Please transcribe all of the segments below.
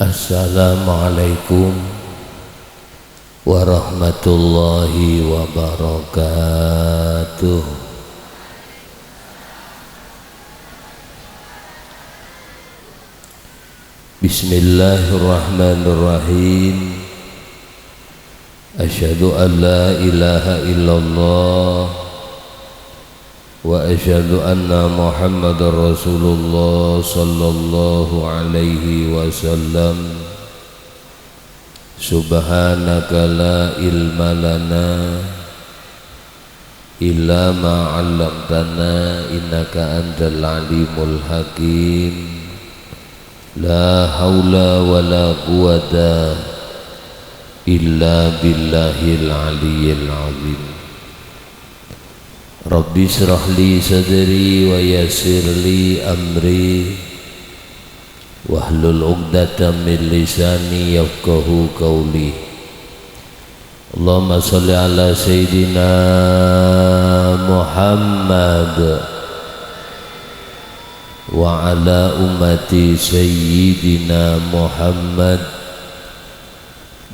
Assalamualaikum warahmatullahi wabarakatuh. Bismillahirrahmanirrahim. Asyhadu an la ilaha illallah wa asyhadu anna Muhammadar Rasulullah sallallahu alaihi wasallam. Subhanaka la ilma lana illa ma 'allamtana innaka antal alimul hakim. La haula wa la quwata illa billahil aliyyil azim. Rabbi shrah li sadri wa yassir li amri wahlul 'uqdatam min lisani yafqahu qawli. Allahumma shalli ala sayyidina Muhammad wa ala ummati sayyidina Muhammad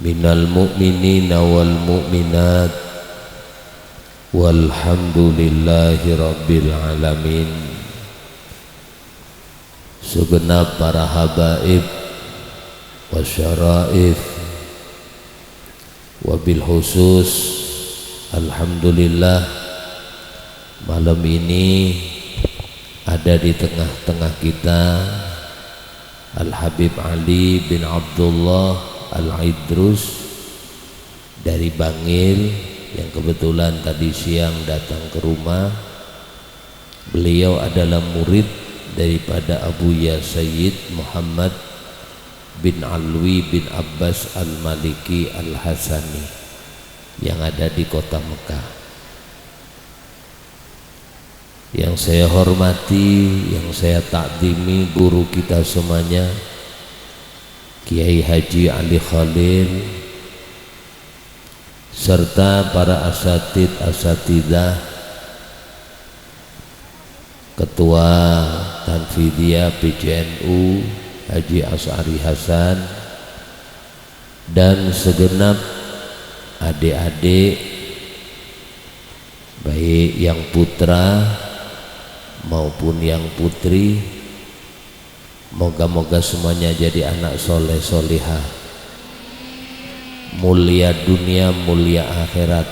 minal mu'minina wal mu'minat walhamdulillahi rabbil alamin. Segenap para habaib wasyaraif, wabil khusus alhamdulillah malam ini ada di tengah-tengah kita Al-Habib Ali bin Abdullah Al-Idrus dari Bangil yang kebetulan tadi siang datang ke rumah. Beliau adalah murid daripada Abuya Sayyid Muhammad bin Alwi bin Abbas Al-Maliki Al-Hasani yang ada di kota Mekah. Yang saya hormati, yang saya takdimi guru kita semuanya, Kiai Haji Ali Khalil, serta para asatidah, Ketua Tanfidiyah PJNU Haji Asy'ari Hasan, dan segenap adik-adik baik yang putra maupun yang putri. Moga-moga semuanya jadi anak soleh solihah, mulia dunia mulia akhirat,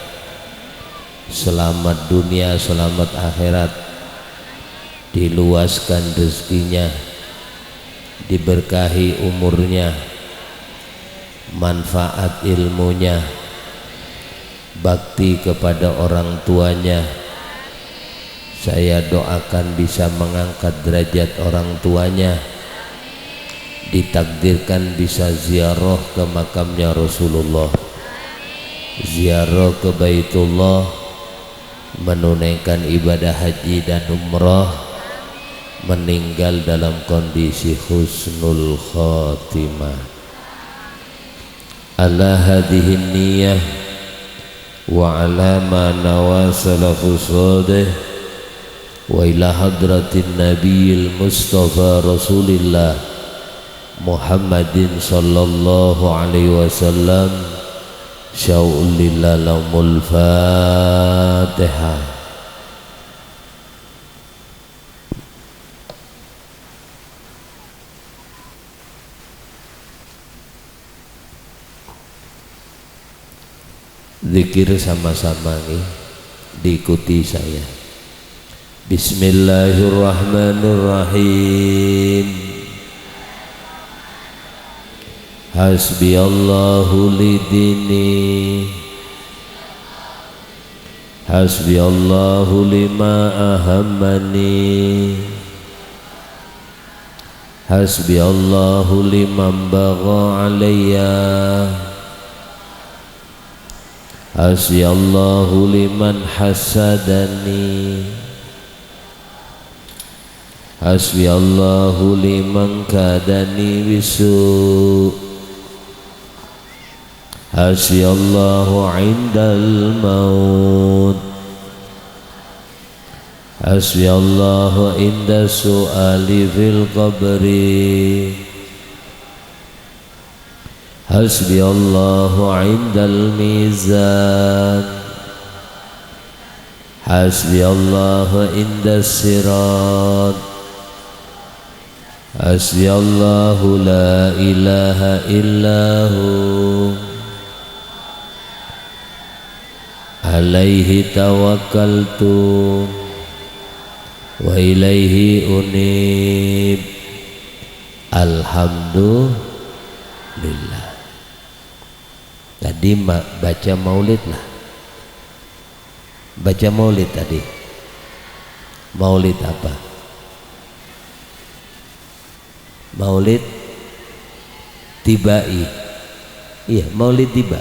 selamat dunia selamat akhirat, diluaskan rezekinya, diberkahi umurnya, manfaat ilmunya, bakti kepada orang tuanya. Saya doakan bisa mengangkat derajat orang tuanya, ditakdirkan bisa ziarah ke makamnya Rasulullah, ziarah ke Baitullah, menunaikan ibadah haji dan umrah, meninggal dalam kondisi husnul khatimah. Ala hadhihi niyyah wa ala ma nawa salafus salih wa ila hadratin nabiyil mustafa rasulillah Muhammadin sallallahu alaihi wasallam. Sya'ul lillalamul Fatihah. Zikir sama-sama nih, diikuti saya. Bismillahirrahmanirrahim. Hasbiyallahu lidini, hasbiyallahu lima ahammani, hasbiyallahu liman bagha alayya, hasbiyallahu liman hasadani, hasbiyallahu liman kadani bisu, hasbiyallahu indal maut, hasbiyallahu inda su'ali fil qabri, Hasbiyallahu 'indal mizan, hasbiyallahu 'indas sirat, hasbiyallahu la ilaha illahu, alaihi tawakkaltu wa ilaihi unib. Alhamdulillah. Tadi baca maulid lah, baca maulid tadi. Maulid apa? Maulid tibai. Iya, maulid tiba.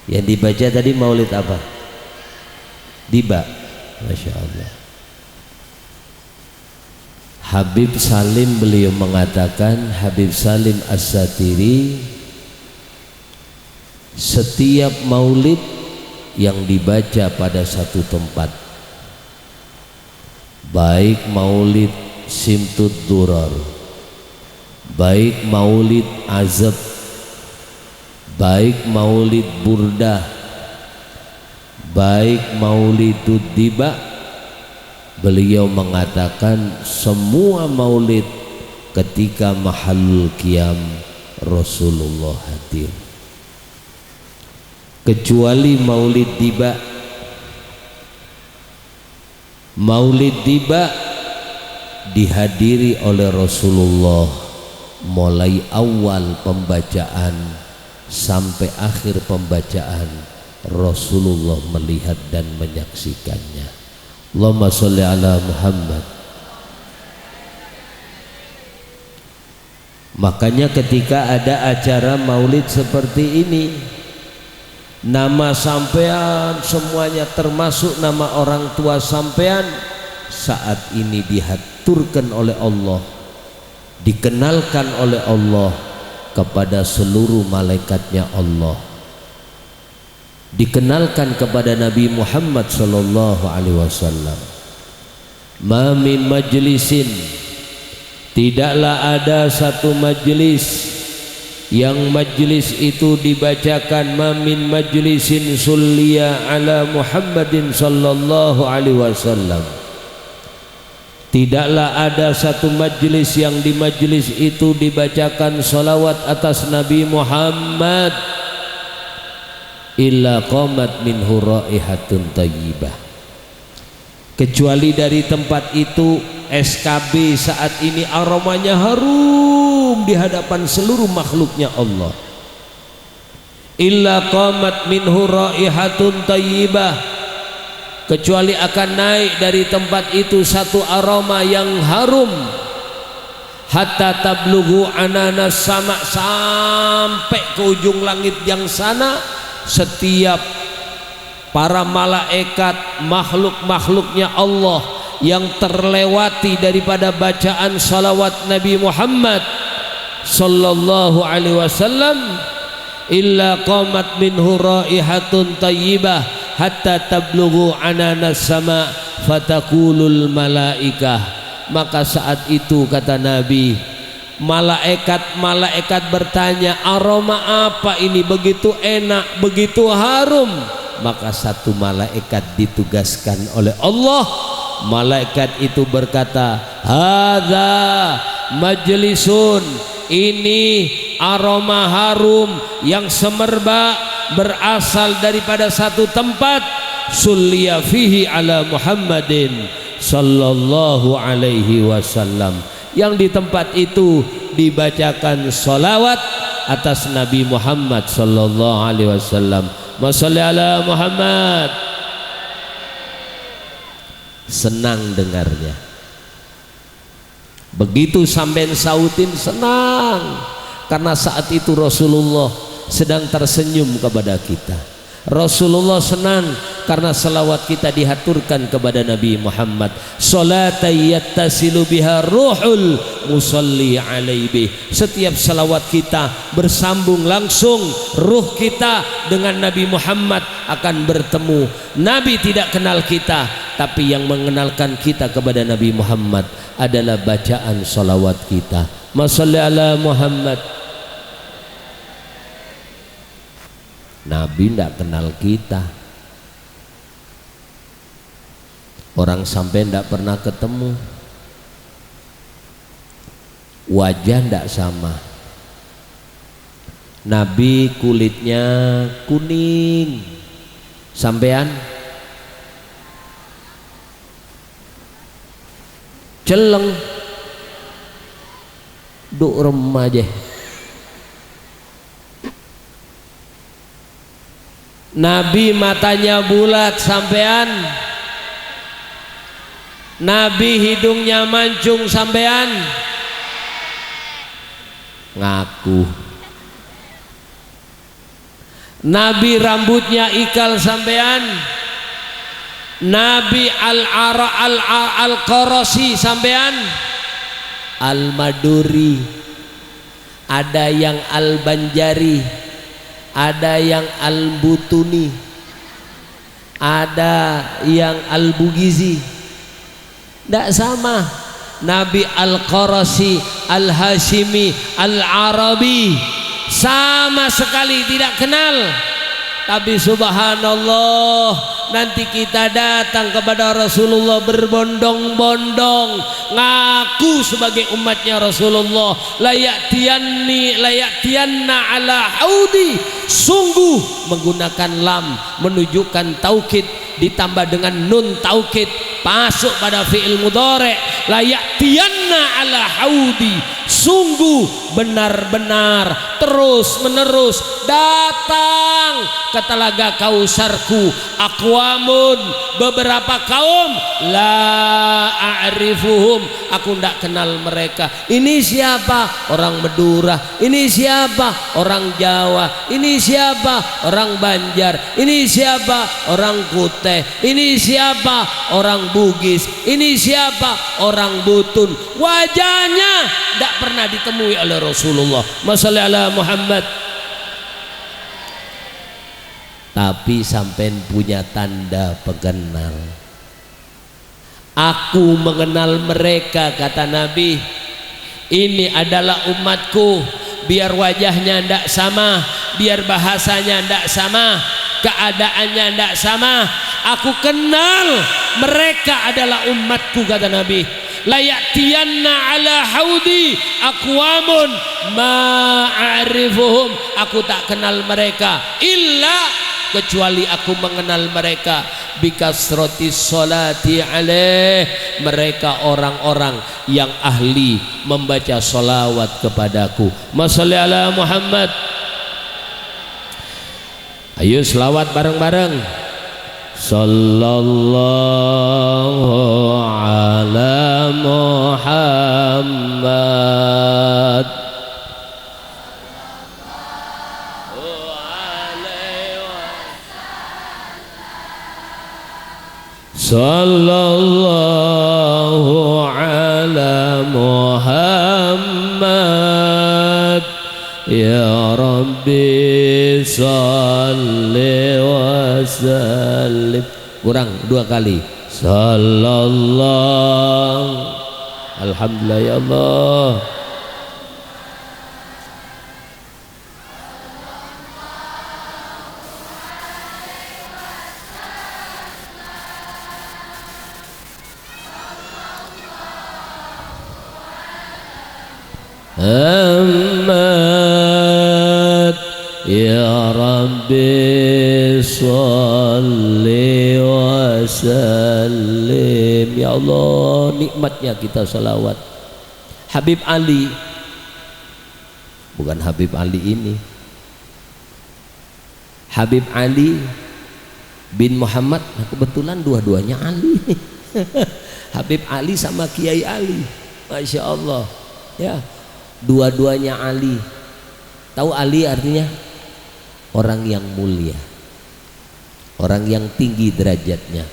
Yang dibaca tadi maulid apa? Tiba. Masya Allah. Habib Salim, beliau mengatakan, Habib Salim As-Satiri, setiap maulid yang dibaca pada satu tempat, baik maulid Simtud Durar, baik maulid Azab, baik maulid Burdah, baik maulidud Diba, beliau mengatakan semua maulid ketika mahallul qiyam Rasulullah hadir, kecuali maulid Diba. Maulid Diba dihadiri oleh Rasulullah mulai awal pembacaan sampai akhir pembacaan. Rasulullah melihat dan menyaksikannya. Allahumma sholli ala Muhammad. Makanya ketika ada acara maulid seperti ini, nama sampean semuanya termasuk nama orang tua sampean saat ini dihaturkan oleh Allah, dikenalkan oleh Allah kepada seluruh malaikatnya Allah, dikenalkan kepada Nabi Muhammad sallallahu alaihi wasallam. Ma min majlisin, tidaklah ada satu majlis yang majlis itu dibacakan, ma min majlisin sulliya ala Muhammadin sallallahu alaihi wasallam, tidaklah ada satu majlis yang di majlis itu dibacakan salawat atas Nabi Muhammad, illa qamat minhu raihatun thayyibah, kecuali dari tempat itu SKB saat ini aromanya harum di hadapan seluruh makhluknya Allah. Illa qamat minhu raihatun thayyibah, kecuali akan naik dari tempat itu satu aroma yang harum, hatta tablughu ananas sama, sampai ke ujung langit yang sana. Setiap para malaikat makhluk-makhluknya Allah yang terlewati daripada bacaan salawat Nabi Muhammad sallallahu alaihi wasallam, illa qamat minhu raihatun thayyibah hatta tablughu ananas sama fataqulul malaikah. Maka saat itu kata Nabi, malaikat bertanya, aroma apa ini begitu enak, begitu harum? Maka satu malaikat ditugaskan oleh Allah, malaikat itu berkata, hadza majlisun, ini aroma harum yang semerbak berasal daripada satu tempat, sulliya fihi ala Muhammadin sallallahu alaihi wasallam, yang di tempat itu dibacakan salawat atas Nabi Muhammad sallallahu alaihi wasallam. Masya ala Muhammad. Senang dengarnya. Begitu sampean sautin senang, karena saat itu Rasulullah sedang tersenyum kepada kita. Rasulullah senang karena salawat kita dihaturkan kepada Nabi Muhammad. Salatan yattasilu biha ruhul musalli alaihi. Setiap salawat kita bersambung langsung ruh kita dengan Nabi Muhammad akan bertemu. Nabi tidak kenal kita, tapi yang mengenalkan kita kepada Nabi Muhammad adalah bacaan salawat kita. Masya ala Muhammad. Nabi tidak kenal kita, orang sampai tidak pernah ketemu, wajah tidak sama. Nabi kulitnya kuning, sampean celeng, duk remaja. Nabi matanya bulat, sampean. Nabi hidungnya mancung, sampean. Ngaku. Nabi rambutnya ikal, sampean. Nabi al-Qarasi, sampean. Al-Maduri, ada yang al-Banjari, ada yang al-Butuni, ada yang al-Bugizi. Tidak sama. Nabi al-Qarasi, al-Hashimi, al-Arabi sama sekali tidak kenal. Tapi subhanallah, nanti kita datang kepada Rasulullah berbondong-bondong, ngaku sebagai umatnya Rasulullah. Layatiyanna ala haudi, sungguh menggunakan lam menunjukkan taukid ditambah dengan nun taukid masuk pada fi'il mudhari'. Layatiyanna ala haudi, sungguh benar-benar terus menerus datang ke telaga Kausarku aqwamun, beberapa kaum la a'rifuhum, aku tidak kenal mereka. Ini siapa? Orang Madura. Ini siapa? Orang Jawa. Ini siapa? Orang Banjar. Ini siapa? Orang Kuteh. Ini siapa? Orang Bugis. Ini siapa? Orang Butun. Wajahnya tidak pernah ditemui oleh Rasulullah. Masya Allah Muhammad. Tapi sampean punya tanda pengenal. Aku mengenal mereka, kata Nabi. Ini adalah umatku. Biar wajahnya tidak sama, biar bahasanya tidak sama, keadaannya tidak sama, aku kenal mereka adalah umatku, kata Nabi. Layatiyanna ala haudi aqwamun ma'arifuhum, aku tak kenal mereka illa, kecuali aku mengenal mereka bikasroti sholati alaih, mereka orang-orang yang ahli membaca sholawat kepadaku. Masya Allah Muhammad. Ayo selawat bareng-bareng. Sallallahu ala Muhammad. Sallallahu ala Muhammad. Ya Rabbi salli wa sallim. Kurang 2 kali. Sallallahu. Alhamdulillah ya Allah. Muhammad ya Rabbi salli wa sallim. Ya Allah, nikmatnya kita salawat. Habib Ali, bukan Habib Ali ini, Habib Ali bin Muhammad. Nah, kebetulan dua-duanya Ali. Habib Ali sama Kiai Ali, Masya Allah ya, dua-duanya Ali. Tahu Ali artinya? Orang yang mulia, orang yang tinggi derajatnya.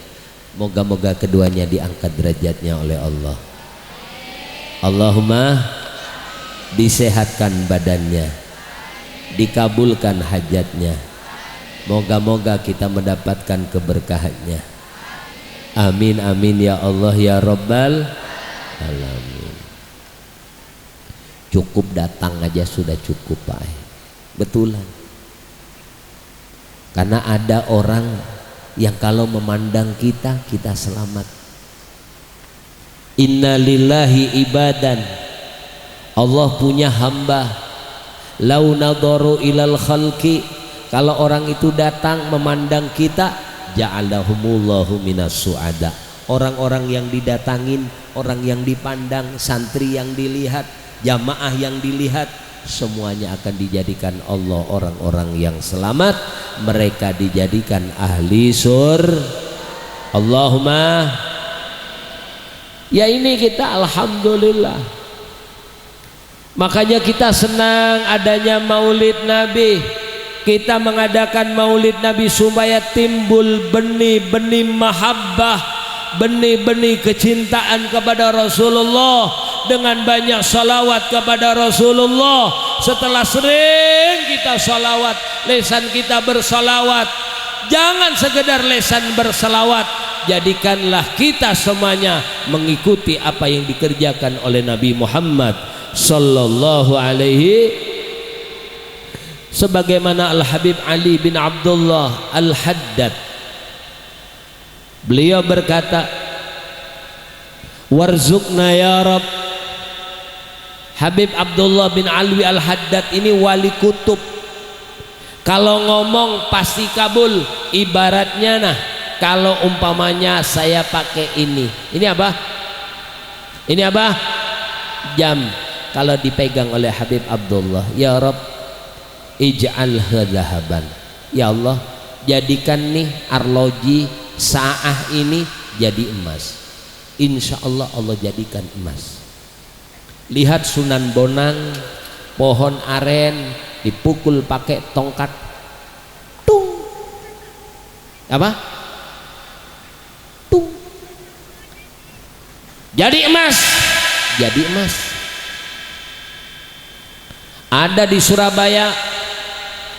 Moga-moga keduanya diangkat derajatnya oleh Allah. Allahumma disehatkan badannya, dikabulkan hajatnya. Moga-moga kita mendapatkan keberkahannya. Amin amin ya Allah ya Rabbal alamin. Cukup datang aja sudah cukup Pak. Betulan. Karena ada orang yang kalau memandang kita, kita selamat. Inna lillahi ibadan, Allah punya hamba. Lau nadaru ilal khalqi, kalau orang itu datang memandang kita, ja'alahumullahu minas su'ada. Orang-orang yang didatangin, orang yang dipandang, santri yang dilihat, jamaah yang dilihat, semuanya akan dijadikan Allah orang-orang yang selamat. Mereka dijadikan ahli surga. Allahumma. Ya ini kita alhamdulillah. Makanya kita senang adanya maulid Nabi. Kita mengadakan maulid Nabi supaya timbul benih-benih mahabbah, benih-benih kecintaan kepada Rasulullah, dengan banyak salawat kepada Rasulullah. Setelah sering kita salawat, lesan kita bersalawat, jangan sekedar lesan bersalawat, jadikanlah kita semuanya mengikuti apa yang dikerjakan oleh Nabi Muhammad sallallahu alaihi. Sebagaimana Al-Habib Ali bin Abdullah Al-Haddad, beliau berkata, warzuqna ya Rabb. Habib Abdullah bin Alwi Al-Haddad ini wali kutub. Kalau ngomong pasti kabul. Ibaratnya nah, kalau umpamanya saya pakai ini apa? Ini apa? Jam. Kalau dipegang oleh Habib Abdullah, ya Rabb ij'alha dhahaban, ya Allah jadikan nih arloji saah ini jadi emas. Insya Allah Allah jadikan emas. Lihat Sunan Bonang, pohon aren dipukul pakai tongkat, tung, apa? Tung, jadi emas, jadi emas. Ada di Surabaya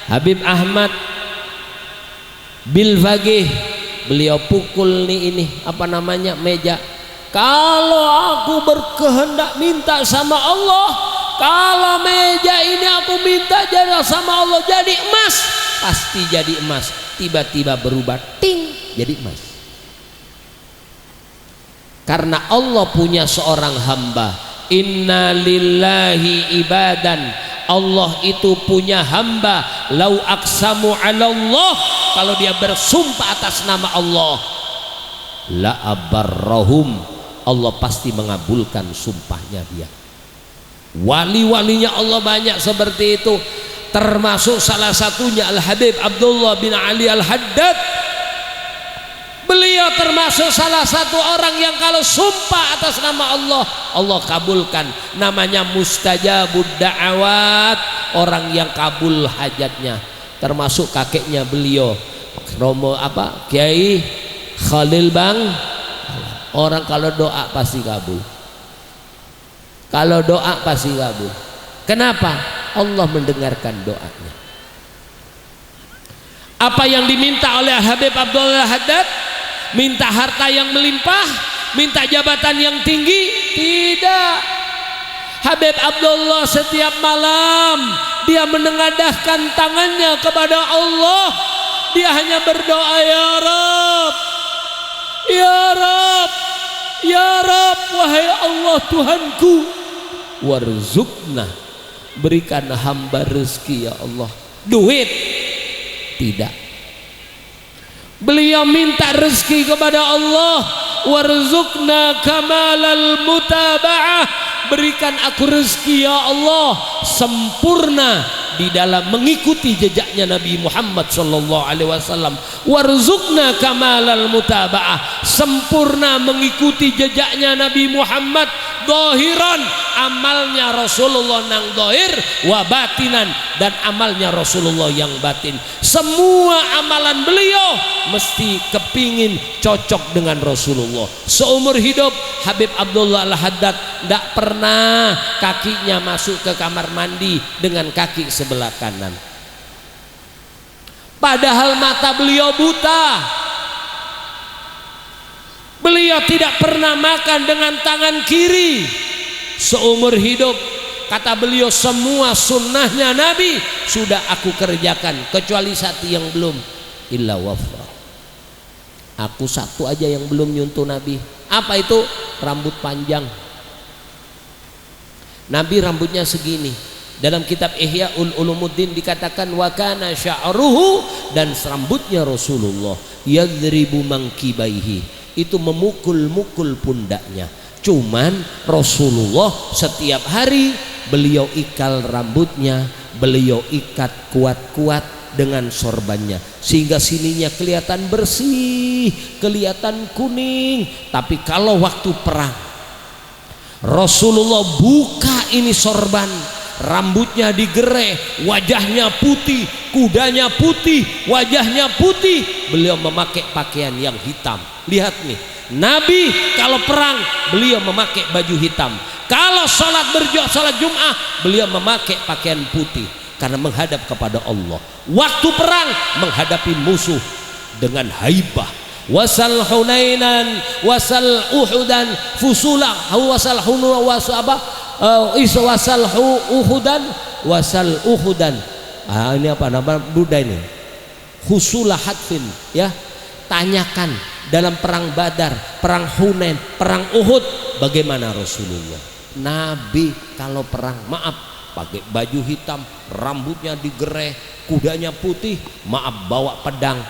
Habib Ahmad Bilfagih, beliau pukul nih ini apa namanya meja. Kalau aku berkehendak minta sama Allah, kalau meja ini aku minta jadi sama Allah jadi emas, pasti jadi emas. Tiba-tiba berubah, ting, jadi emas. Karena Allah punya seorang hamba. Inna lillahi ibadan, Allah itu punya hamba. Lau aqsamu ala Allah, kalau dia bersumpah atas nama Allah, la abarrahum, Allah pasti mengabulkan sumpahnya dia. Wali-walinya Allah banyak seperti itu, termasuk salah satunya Al-Habib Abdullah bin Ali Al-Haddad. Beliau termasuk salah satu orang yang kalau sumpah atas nama Allah, Allah kabulkan. Namanya mustajabud da'awat, orang yang kabul hajatnya. Termasuk kakeknya beliau, Romo apa? Kiai Khalil Bang. Orang kalau doa pasti kabul. Kalau doa pasti kabul. Kenapa? Allah mendengarkan doanya. Apa yang diminta oleh Habib Abdullah Haddad? Minta harta yang melimpah, minta jabatan yang tinggi? Tidak. Habib Abdullah setiap malam dia menengadahkan tangannya kepada Allah. Dia hanya berdoa, ya Rabb, ya Rabb, ya Rabb, wahai Allah Tuhanku, warzuqna, berikan hamba rezeki ya Allah. Duit? Tidak. Beliau minta rezeki kepada Allah, warzuqna kamalal mutaba'ah, berikan aku rezeki ya Allah sempurna di dalam mengikuti jejaknya Nabi Muhammad sallallahu alaihi wasallam. Warzuqna kamalal mutaba'ah, sempurna mengikuti jejaknya Nabi Muhammad. Zahiran, amalnya Rasulullah nang zahir, wa batinan, dan amalnya Rasulullah yang batin. Semua amalan beliau mesti kepingin cocok dengan Rasulullah. Seumur hidup Habib Abdullah Al-Haddad tidak pernah kakinya masuk ke kamar mandi dengan kaki sebelah kanan, padahal mata beliau buta. Beliau tidak pernah makan dengan tangan kiri seumur hidup. Kata beliau, semua sunnahnya Nabi sudah aku kerjakan kecuali satu yang belum. illa wafra. Aku satu aja yang belum nyentuh Nabi. Apa itu? Rambut panjang. Nabi rambutnya segini. Dalam kitab Ihya Ulumuddin dikatakan wa kana sya'ruhu, dan rambutnya Rasulullah yadribu mangkibaihi, itu memukul-mukul pundaknya. Cuman Rasulullah setiap hari beliau ikal rambutnya, beliau ikat kuat-kuat dengan sorbannya sehingga sininya kelihatan bersih, kelihatan kuning. Tapi kalau waktu perang Rasulullah buka ini sorban, rambutnya digereh, wajahnya putih, kudanya putih, wajahnya putih, beliau memakai pakaian yang hitam. Lihat nih, Nabi kalau perang beliau memakai baju hitam, kalau sholat Jum'ah beliau memakai pakaian putih, karena menghadap kepada Allah. Waktu perang menghadapi musuh dengan haibah. Wasal Hunainan wasal Uhudan fusulah wasal Hunu wasaba wasal Uhudan wasal Uhudan. Ini apa nama Buddha ini? Husulah hatfin, ya. Tanyakan dalam perang Badar, perang Hunain, perang Uhud, bagaimana Rasulullah. Nabi kalau perang, maaf, pakai baju hitam, rambutnya digereh, kudanya putih, maaf, bawa pedang.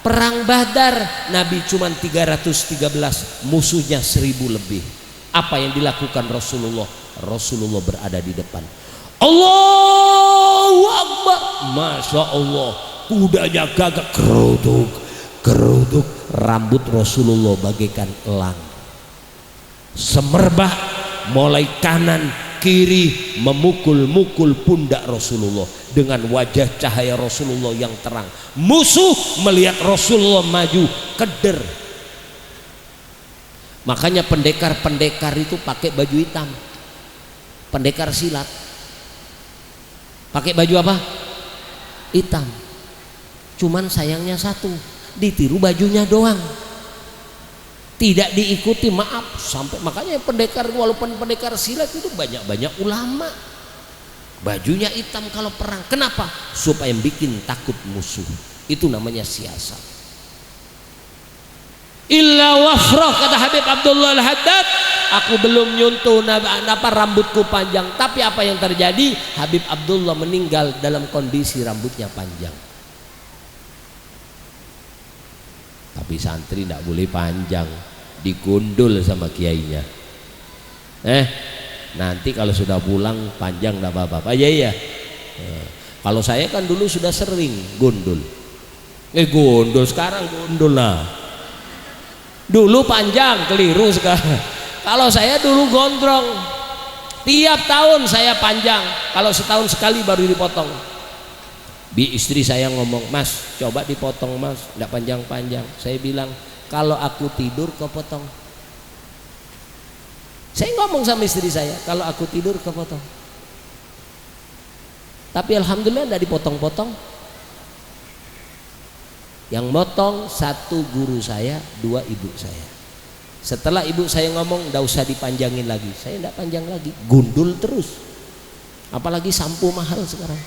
Perang Badar Nabi cuma 313, musuhnya 1000 lebih. Apa yang dilakukan Rasulullah? Rasulullah berada di depan. Allahu Akbar, Masya Allah, kudanya gagak, keruduk, rambut Rasulullah bagaikan elang, semerbak mulai kanan kiri memukul-mukul pundak Rasulullah dengan wajah cahaya Rasulullah yang terang. Musuh melihat Rasulullah maju keder. Makanya pendekar-pendekar itu pakai baju hitam. Pendekar silat pakai baju apa? Hitam. Cuman sayangnya satu, ditiru bajunya doang, tidak diikuti, maaf. Sampai makanya pendekar, walaupun pendekar silat itu banyak ulama bajunya hitam kalau perang. Kenapa? Supaya bikin takut musuh. Itu namanya siasat. Illa wafrah, kata Habib Abdullah Al-Haddad, aku belum nyuntuh rambutku panjang. Tapi apa yang terjadi? Habib Abdullah meninggal dalam kondisi rambutnya panjang. Tapi santri tidak boleh panjang, digundul sama kiainya. Nanti kalau sudah pulang panjang tidak apa-apa. Iya. Kalau saya kan dulu sudah sering gundul. Gundul, sekarang gundul lah. Dulu panjang, keliru sekarang. Kalau saya dulu gondrong, tiap tahun saya panjang. Kalau setahun sekali baru dipotong. Istri saya ngomong, Mas coba dipotong Mas, tidak panjang-panjang. Saya bilang, kalau aku tidur kau potong. Saya ngomong sama istri saya, kalau aku tidur kau potong. Tapi alhamdulillah tidak dipotong-potong. Yang motong satu guru saya, dua ibu saya. Setelah ibu saya ngomong tidak usah dipanjangin lagi, saya tidak panjang lagi, gundul terus. Apalagi sampo mahal sekarang.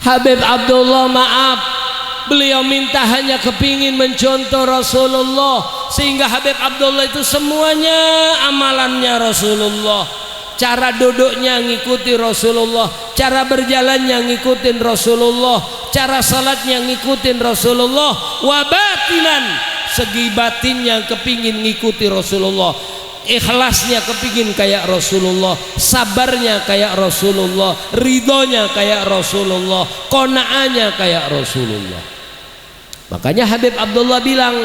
Habib Abdullah, maaf, beliau minta hanya kepingin mencontoh Rasulullah, sehingga Habib Abdullah itu semuanya amalannya Rasulullah. Cara duduknya ngikuti Rasulullah, cara berjalannya ngikutin Rasulullah, cara salatnya ngikutin Rasulullah. Wabatinan, segi batinnya kepingin ngikuti Rasulullah, ikhlasnya kepingin kayak Rasulullah, sabarnya kayak Rasulullah, ridhonya kayak Rasulullah, qanaahnya kayak Rasulullah. Makanya Habib Abdullah bilang,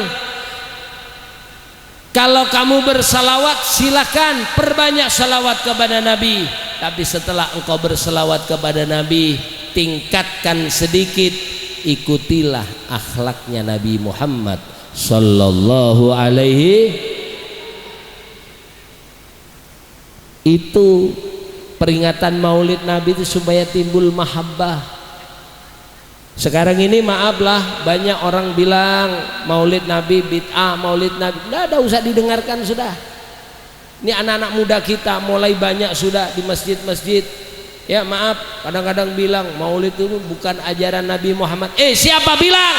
kalau kamu bersalawat silakan perbanyak salawat kepada Nabi, tapi setelah engkau bersalawat kepada Nabi, tingkatkan sedikit, ikutilah akhlaknya Nabi Muhammad sallallahu alaihi. Itu peringatan Maulid Nabi itu supaya timbul mahabbah. Sekarang ini maaflah, banyak orang bilang Maulid Nabi bid'ah, Maulid Nabi, tidak ada, usah didengarkan sudah. Ini anak-anak muda kita mulai banyak sudah di masjid-masjid. Ya maaf, kadang-kadang bilang maulid itu bukan ajaran Nabi Muhammad. Siapa bilang?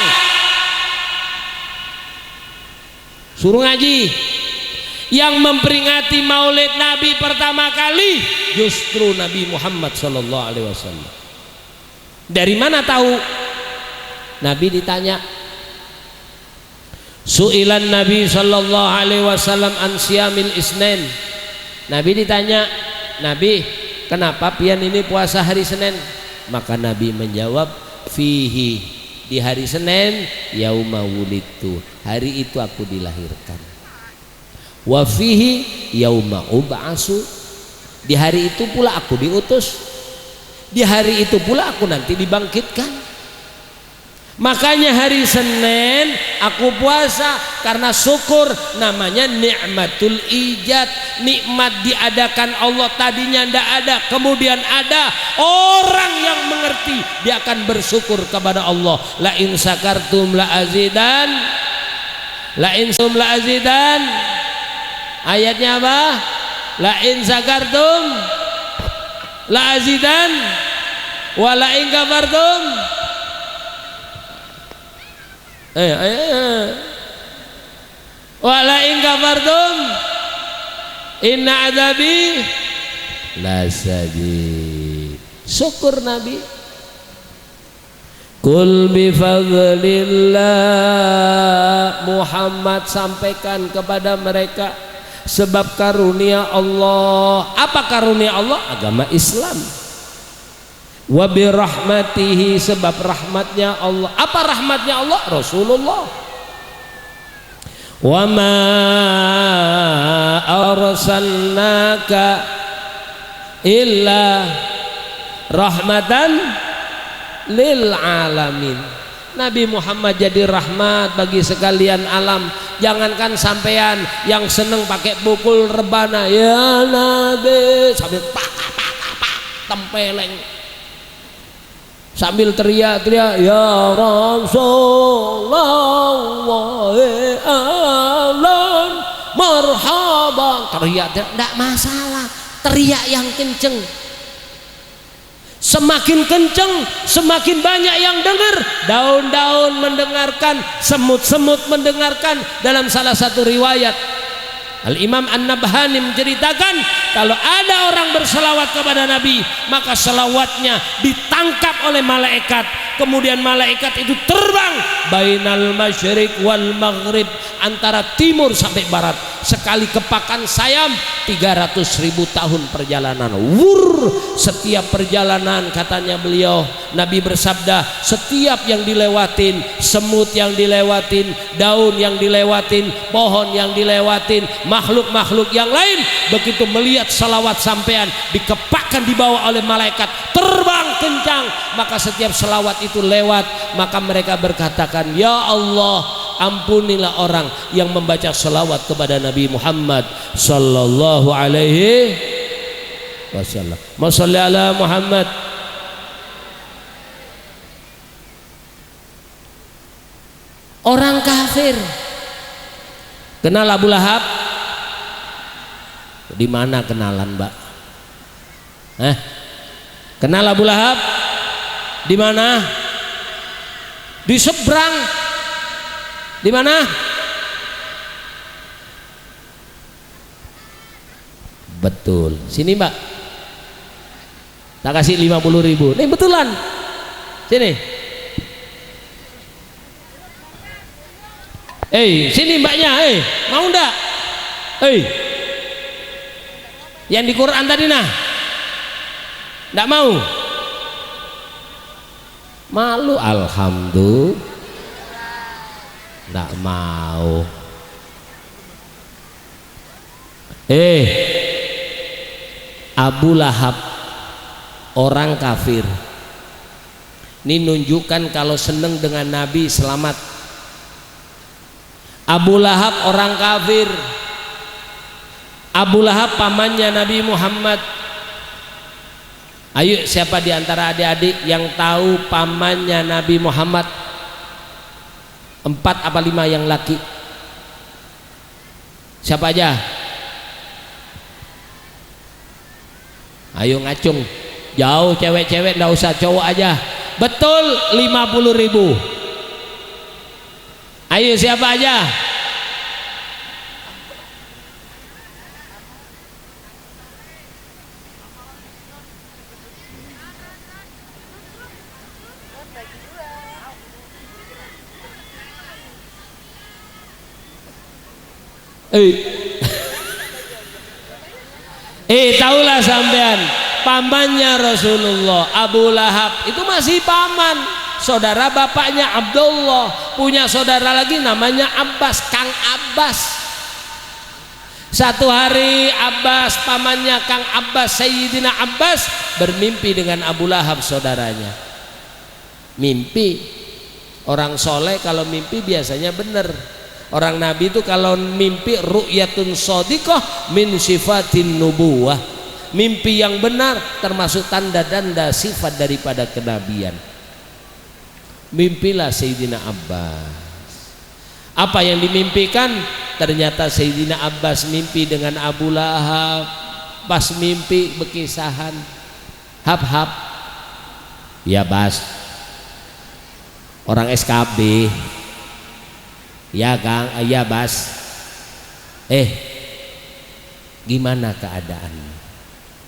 Suruh ngaji. Yang memperingati maulid Nabi pertama kali justru Nabi Muhammad sallallahu alaihi wasallam. Dari mana tahu? Nabi ditanya. Su'ilan Nabi sallallahu alaihi wasallam an siyamil isnin. Nabi ditanya, "Nabi, kenapa pian ini puasa hari Senin?" Maka Nabi menjawab, "Fihi, di hari Senin yauma wulidtu, hari itu aku dilahirkan. Wa fihi yauma ub'asu, di hari itu pula aku diutus. Di hari itu pula aku nanti dibangkitkan." Makanya hari Senin aku puasa karena syukur, namanya nikmatul ijad, nikmat diadakan Allah, tadinya ndak ada kemudian ada, orang yang mengerti dia akan bersyukur kepada Allah. La in sakartum la azidan, la in sum la azidan. Ayatnya apa? La in sakartum la azidan wa la in kafartum wala in kafartum inna adzabi lasadid. Syukur Nabi. Kul bi fadlillah, Muhammad sampaikan kepada mereka, sebab karunia Allah. Apa karunia Allah? Agama Islam. Wa bi rahmatihi, sebab rahmatnya Allah. Apa rahmatnya Allah? Rasulullah. Wa ma arsalnaka illa rahmatan lil alamin. Nabi Muhammad jadi rahmat bagi sekalian alam. Jangankan sampean yang seneng pakai pukul rebana, ya Nabi, sambil pak tempeleng, sambil teriak-teriak, ya Rasulullah alam marhaban, teriak-teriak, tidak masalah, teriak yang kenceng. Semakin kenceng semakin banyak yang dengar, daun-daun mendengarkan, semut-semut mendengarkan. Dalam salah satu riwayat Al-Imam An-Nabhani menceritakan, kalau ada orang berselawat kepada Nabi, maka selawatnya ditangkap oleh malaikat, kemudian malaikat itu terbang bainal masyriq wal maghrib, antara timur sampai barat. Sekali kepakan sayap 300.000 tahun perjalanan. Setiap perjalanan, katanya beliau, Nabi bersabda, setiap yang dilewatin, semut yang dilewatin, daun yang dilewatin, pohon yang dilewatin, makhluk-makhluk yang lain, begitu melihat salawat sampean dikepakkan dibawa oleh malaikat, terbang kencang, maka setiap salawat itu lewat, maka mereka berkatakan, ya Allah, ampunilah orang yang membaca salawat kepada Nabi Muhammad sallallahu alaihi wasallam. Mashallah ala Muhammad. Orang kafir kenal Abu Lahab? Di mana kenalan, Mbak? Kenal Abu Lahab? Di mana? Di seberang. Di mana? Betul. Sini, Mbak. Tak kasih 50.000. Nih betulan. Sini. Sini Mbaknya. Mau ndak? Yang di Quran tadi nah. Ndak mau? Malu, alhamdulillah. Nggak mau. Abu Lahab orang kafir. Ini nunjukkan kalau seneng dengan Nabi selamat. Abu Lahab orang kafir. Abu Lahab pamannya Nabi Muhammad. Ayo, siapa di antara adik-adik yang tahu pamannya Nabi Muhammad? 4 apa 5 yang laki? Siapa aja? Ayo ngacung, jauh cewek-cewek, nggak usah cowok aja. Betul, 50.000. Ayo siapa aja? Taulah sampean, pamannya Rasulullah Abu Lahab itu masih paman, saudara bapaknya Abdullah, punya saudara lagi namanya Abbas, Kang Abbas. Satu hari Abbas, pamannya Kang Abbas, Sayyidina Abbas bermimpi dengan Abu Lahab saudaranya. Mimpi, orang soleh kalau mimpi biasanya benar. Orang Nabi itu kalau mimpi ru'yatun shadiqah min sifatin nubuwah, mimpi yang benar termasuk tanda-tanda sifat daripada kenabian. Mimpilah Sayyidina Abbas. Apa yang dimimpikan? Ternyata Sayyidina Abbas mimpi dengan Abu Lahab. Pas mimpi berkisahan, hap-hap, ya Bas, orang SKB. Ya Kang, ya Bas. Gimana keadaan?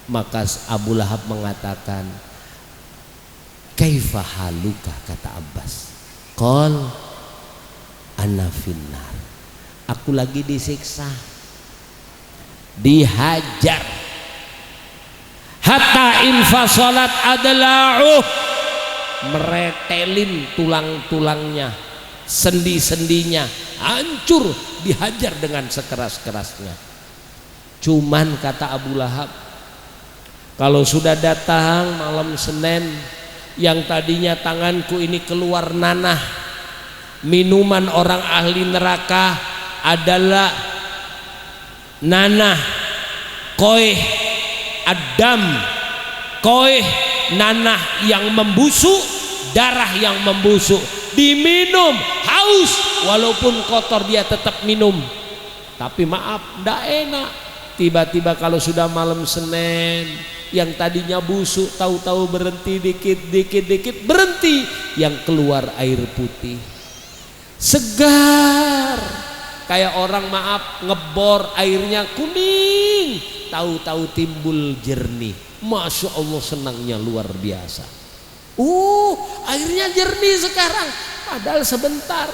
Maka Abu Lahab mengatakan, kaifa haluka, kata Abbas. Qol ana finnar. Aku lagi disiksa, dihajar. Hatta infasalat adla'uh, meretelin tulang-tulangnya, sendi-sendinya hancur, dihajar dengan sekeras-kerasnya. Cuman kata Abu Lahab, kalau sudah datang malam Senin, yang tadinya tanganku ini keluar nanah, minuman orang ahli neraka adalah nanah koih adam, koih nanah yang membusuk, darah yang membusuk, diminum haus, walaupun kotor dia tetap minum. Tapi maaf, ndak enak. Tiba-tiba kalau sudah malam Senin, yang tadinya busuk tahu-tahu berhenti dikit berhenti, yang keluar air putih segar, kayak orang maaf ngebor airnya kuning, tahu-tahu timbul jernih. Masya Allah, senangnya luar biasa. Airnya jernih sekarang, padahal sebentar.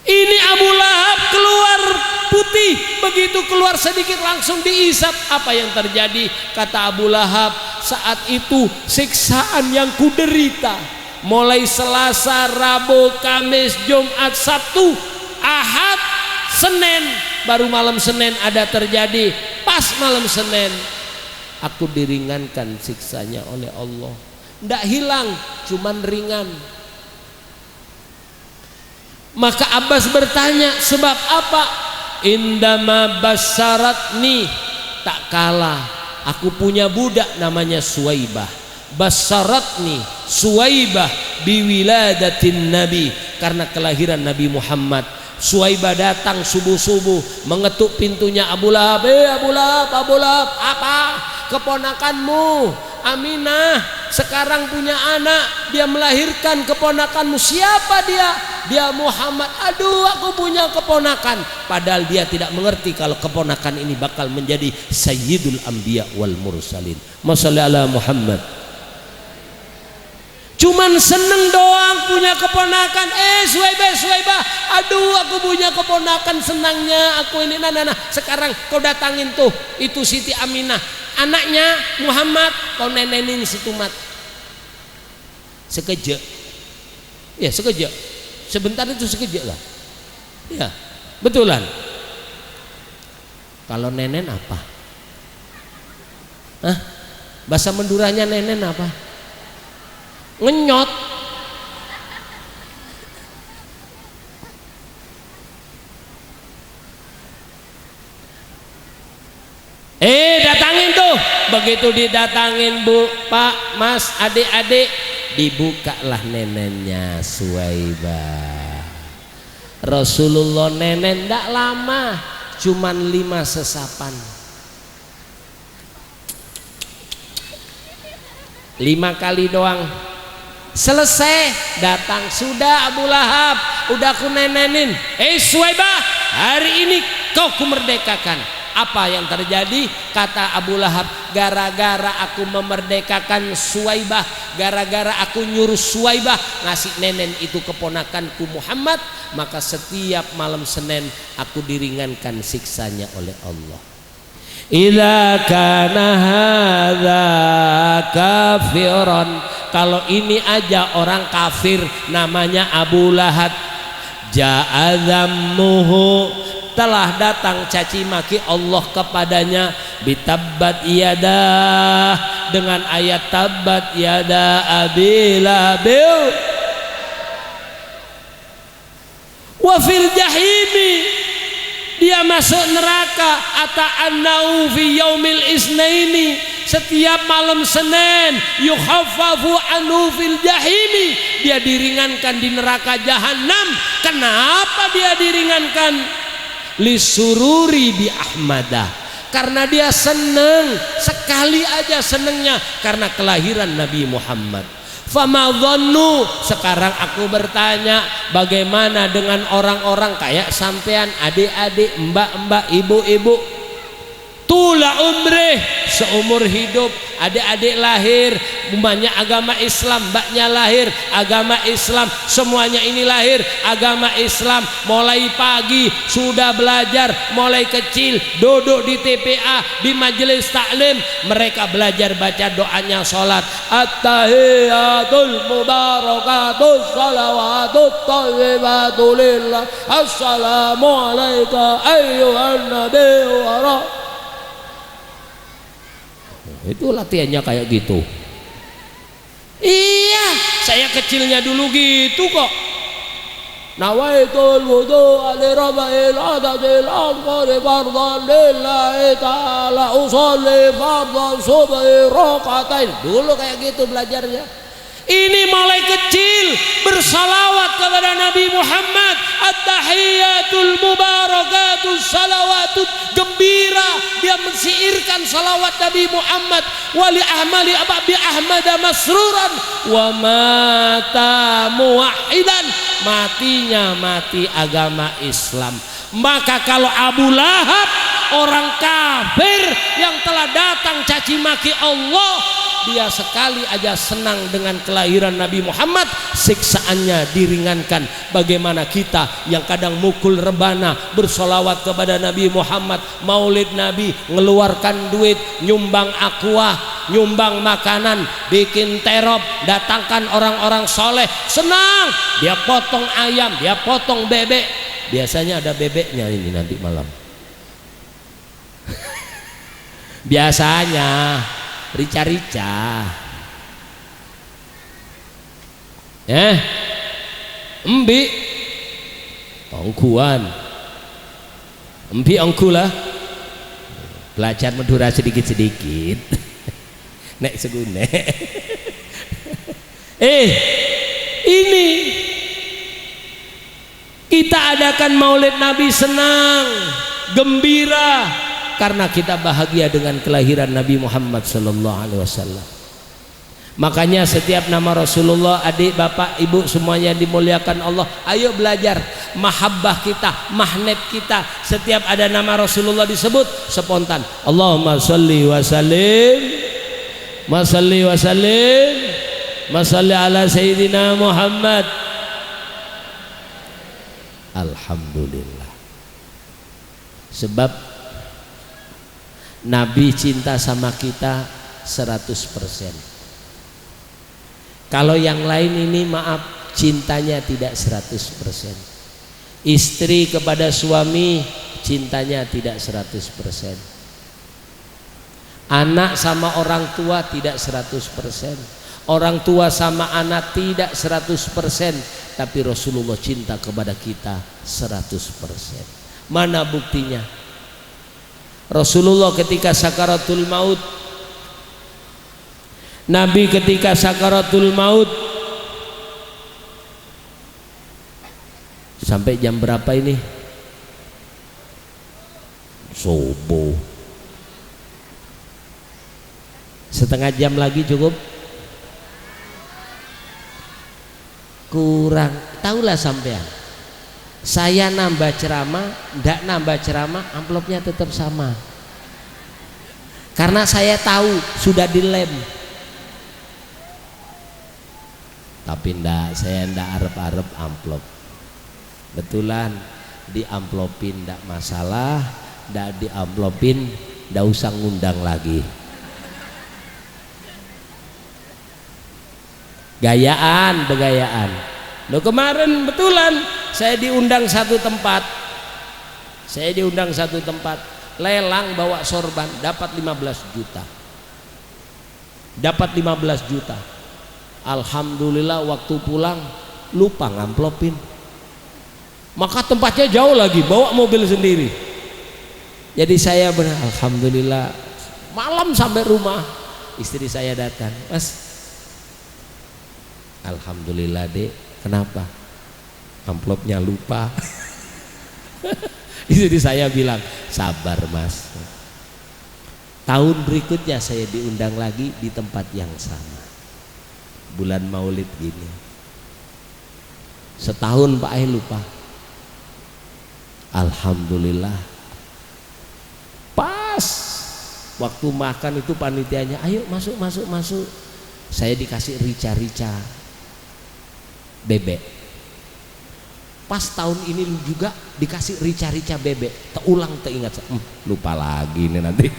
Ini Abu Lahab keluar putih, begitu keluar sedikit langsung diisap. Apa yang terjadi? Kata Abu Lahab, saat itu siksaan yang kuderita mulai Selasa, Rabu, Kamis, Jumat, Sabtu, Ahad, Senin, baru malam Senin ada terjadi. Pas malam Senin aku diringankan siksanya oleh Allah. Ndak hilang, cuman ringan. Maka Abbas bertanya, sebab apa? Indama basyaratni, tak kalah aku punya budak namanya Suwaibah. Basyaratni Suwaibah biwiladatin Nabi, karena kelahiran Nabi Muhammad. Suwaibah datang subuh-subuh mengetuk pintunya Abu Lahab. Abu Lahab, Abu Lahab, apa? Keponakanmu Aminah sekarang punya anak, dia melahirkan keponakanmu. Siapa dia? Dia Muhammad. Aduh, aku punya keponakan. Padahal dia tidak mengerti kalau keponakan ini bakal menjadi Sayyidul Anbiya wal Mursalin. Masya Allah Muhammad. Cuman seneng doang punya keponakan. Suwaibah, aduh aku punya keponakan, senangnya aku ini. Nah, sekarang kau datangin tuh itu Siti Aminah, anaknya Muhammad, kau nenenin si Tumat. Sekejap, ya sekejap, sebentar itu sekejap lah. Ya betulan. Kalau nenen apa? Bahasa Maduranya nenen apa? Ngenyot. Datangin tuh. Begitu didatangin, Bu, Pak, Mas, adik-adik, dibukalah nenennya Suwaibah. Rasulullah nenen ndak lama, cuman 5 sesapan. 5 kali doang selesai. Datang, sudah Abu Lahab, udah aku nenenin, Suwaibah, hari ini kau kumerdekakan. Apa yang terjadi? Kata Abu Lahab, gara-gara aku memerdekakan Suwaibah, gara-gara aku nyuruh Suwaibah ngasih nenen itu keponakanku Muhammad, maka setiap malam Senin aku diringankan siksanya oleh Allah. Idza kana hadza kafiran, kalau ini aja orang kafir namanya Abu Lahab, ja'adhammuhu, telah datang caci maki Allah kepadanya, bitabbat yadah, dengan ayat tabbat yada abi lahabil wa fil jahimi, dia masuk neraka. Ata'annau fi yaumil isnaini, setiap malam Senin, yukhaffafu anhu fil jahimi, dia diringankan di neraka jahanam. Kenapa dia diringankan? Lisururi bi ahmadah, karena dia senang, sekali aja senangnya karena kelahiran Nabi Muhammad. Fama dhannu, sekarang aku bertanya, bagaimana dengan orang-orang kayak sampean, adik-adik, mbak-mbak, ibu-ibu, tula umrih, seumur hidup, adik-adik lahir umpamanya agama Islam, mbaknya lahir agama Islam, semuanya ini lahir agama Islam, mulai pagi sudah belajar, mulai kecil duduk di TPA, di majelis taklim, mereka belajar baca doanya sholat, at-tahiyatul mubarakatus salawatut thayyibatul lillah, assalamu alayka ayyuhan nabi wa. Itu latihannya kayak gitu. Iya, saya kecilnya dulu gitu kok. Nawaitul wudu li rabbil adadil akbar fardhan lillahi ta'ala usolli fardhan subhi rakatain. Dulu kayak gitu belajarnya. Ini mulai kecil bersalawat kepada Nabi Muhammad, at-tahiyatul mubarakatus salawatut, gembira dia mensiirkan salawat Nabi Muhammad, wali ahmali abi ahmad masruran wa mata muwahhidan, matinya mati agama Islam. Maka kalau Abu Lahab, orang kafir yang telah datang caci maki Allah, dia sekali aja senang dengan kelahiran Nabi Muhammad, siksaannya diringankan. Bagaimana kita yang kadang mukul rebana bersolawat kepada Nabi Muhammad, maulid Nabi, ngeluarkan duit, nyumbang aqua, nyumbang makanan, bikin terop, datangkan orang-orang soleh, senang, dia potong ayam, dia potong bebek, biasanya ada bebeknya ini nanti malam. Biasanya rica-rica, embi ongkuan, embi ongkulah, belajar Madura sedikit-sedikit, nek segune. Ini kita adakan maulid Nabi, senang, gembira, karena kita bahagia dengan kelahiran Nabi Muhammad sallallahu alaihi wasallam. Makanya setiap nama Rasulullah, adik, bapak, ibu semuanya dimuliakan Allah, ayo belajar mahabbah kita, magnet kita. Setiap ada nama Rasulullah disebut spontan, Allahumma sholli wa sallim, ma sholli wa sallim, ma sholli ala sayyidina Muhammad. Alhamdulillah. Sebab Nabi cinta sama kita 100%. Kalau yang lain ini maaf, cintanya tidak 100%. Istri kepada suami cintanya tidak 100%. Anak sama orang tua tidak 100%. Orang tua sama anak tidak 100%. Tapi Rasulullah cinta kepada kita 100%. Mana buktinya? Rasulullah ketika sakaratul maut, Nabi ketika sakaratul maut, sampai jam berapa ini? Subuh. Setengah jam lagi cukup? kurang. Tahulah sampean, saya nambah ceramah, ndak nambah ceramah, amplopnya tetap sama. Karena saya tahu sudah dilem. Tapi saya ndak arep-arep amplop. Betulan diamplopin ndak masalah, ndak diamplopin ndak usah ngundang lagi. Gayaan, begayaan. Loh kemarin betulan saya diundang satu tempat. Lelang bawa sorban dapat 15 juta. Dapat 15 juta. Alhamdulillah waktu pulang lupa ngamplopin. Maka tempatnya jauh lagi, bawa mobil sendiri. Jadi saya alhamdulillah malam sampai rumah istri saya datang, Mas, alhamdulillah dek, kenapa? Amplopnya lupa. Istri saya bilang, sabar mas, tahun berikutnya saya diundang lagi di tempat yang sama, bulan Maulid gini. Setahun Pak lupa. Alhamdulillah pas waktu makan itu panitianya, ayo masuk. Saya dikasih rica bebek. Pas tahun ini juga dikasih rica bebek. Teulang teringat, lupa lagi nih nanti.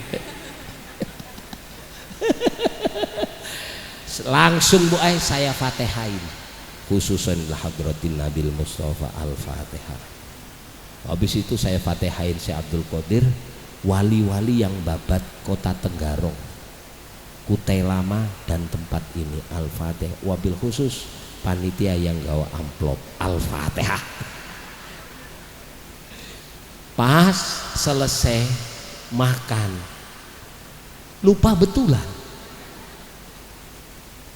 Langsung Bu saya Fatihain, khususan hadratin Nabil Mustafa Al-Fatihah. Habis itu saya Fatihain Syekh Abdul Qadir, wali-wali yang babat kota Tenggarong, Kutai Lama dan tempat ini, Al-Fatihah. Wabil khusus panitia yang gawa amplop Al-Fatihah. Pas selesai makan lupa betulan.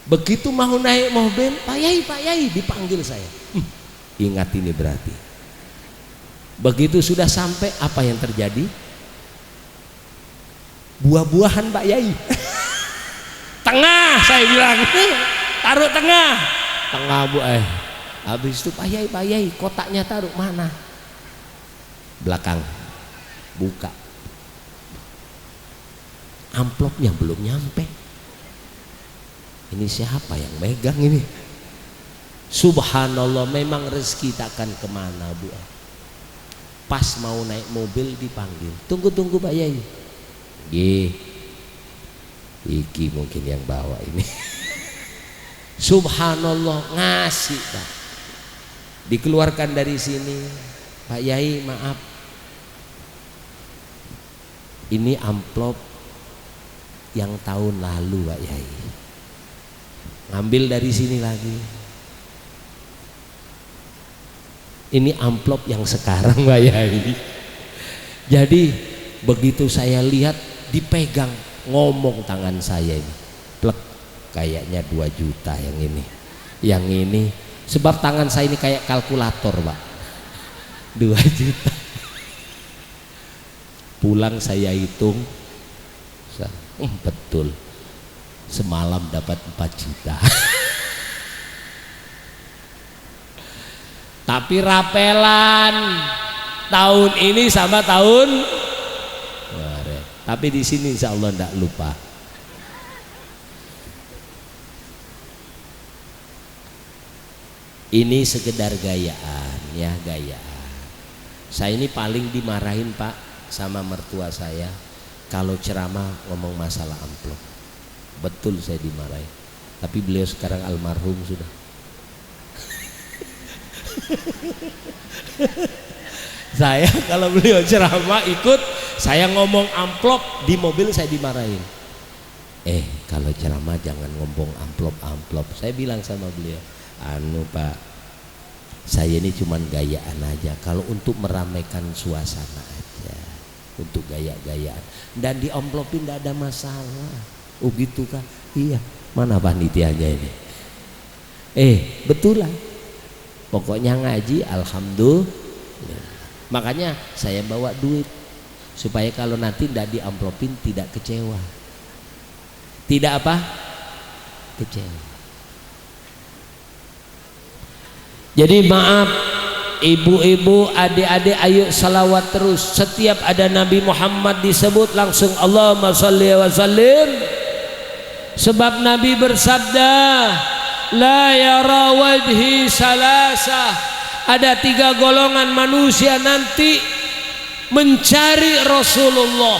Begitu mau naik mobil, Pak Yai dipanggil saya. Ingat ini berarti. Begitu sudah sampai, apa yang terjadi? Buah-buahan Pak Yai. Tengah saya bilang, taruh tengah Bu Habis itu Pak Yai kotaknya taruh mana? Belakang. Buka. Amplopnya belum nyampe. Ini siapa yang megang ini? Subhanallah, memang rezeki takkan kemana Bu. Pas mau naik mobil dipanggil, tunggu Pak Yai. Iki mungkin yang bawa ini. Subhanallah, ngasih Pak. Dikeluarkan dari sini, Pak Yai maaf, ini amplop yang tahun lalu Pak Yai. Ngambil dari sini lagi. Ini amplop yang sekarang Pak Yai. Jadi begitu saya lihat dipegang, ngomong tangan saya ini, plek, kayaknya 2 juta yang ini. Yang ini sebab tangan saya ini kayak kalkulator Pak, 2 juta. Pulang saya hitung, betul semalam dapat 4 juta. Tapi rapelan tahun ini sama tahun kemarin. Tapi di sini insya Allah tidak lupa. Ini sekedar gayaan ya, gayaan. Saya ini paling dimarahin Pak sama mertua saya kalau ceramah ngomong masalah amplop. Betul saya dimarahin. Tapi beliau sekarang almarhum sudah. Saya kalau beliau ceramah ikut, saya ngomong amplop di mobil saya dimarahin. Kalau ceramah jangan ngomong amplop. Saya bilang sama beliau, Pak, saya ini cuman gayaan aja. Kalau untuk meramaikan suasana aja, untuk gaya-gayaan. Dan di amplopin tidak ada masalah. Oh gitu kan? Iya. Mana panitianya ini? Betul lah. Pokoknya ngaji, alhamdulillah. Makanya saya bawa duit supaya kalau nanti tidak diamplopin tidak kecewa. Tidak apa? Kecewa. Jadi maaf ibu-ibu, adik-adik, ayo salawat terus. Setiap ada Nabi Muhammad disebut langsung Allahumma sholli wa sallim. Sebab Nabi bersabda, la yara wajhi salasah, ada 3 golongan manusia nanti mencari Rasulullah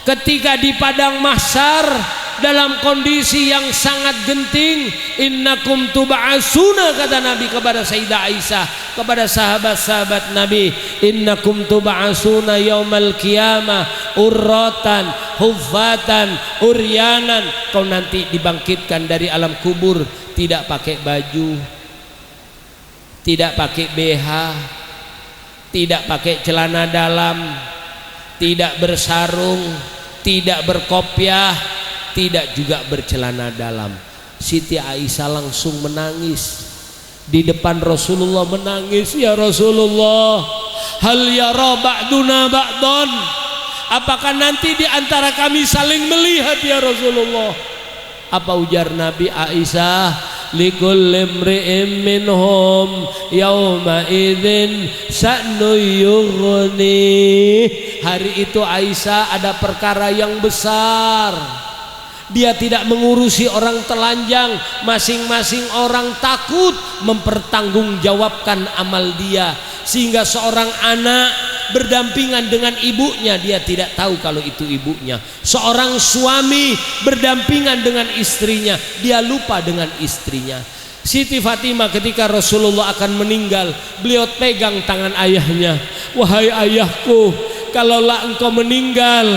ketika di padang mahsyar dalam kondisi yang sangat genting. Innakum tub'asuna, kata Nabi kepada Sayyidah Aisyah, kepada sahabat-sahabat Nabi, innakum tub'asuna yaumal qiyamah urratan huffatan uryanan. Kau nanti dibangkitkan dari alam kubur tidak pakai baju, tidak pakai BH, tidak pakai celana dalam, tidak bersarung, tidak berkopiah, tidak juga bercelana dalam. Siti Aisyah langsung menangis di depan Rasulullah, menangis, ya Rasulullah, hal yara ba'duna ba'don, apakah nanti di antara kami saling melihat ya Rasulullah? Apa ujar Nabi? Aisyah, likulli imri'in minhum yauma idzin sa'nu yughni. Hari itu Aisyah ada perkara yang besar. Dia tidak mengurusi orang telanjang, masing-masing orang takut mempertanggungjawabkan amal dia, sehingga seorang anak berdampingan dengan ibunya, dia tidak tahu kalau itu ibunya. Seorang suami berdampingan dengan istrinya, dia lupa dengan istrinya. Siti Fatimah ketika Rasulullah akan meninggal, beliau pegang tangan ayahnya. Wahai ayahku, kalaulah engkau meninggal,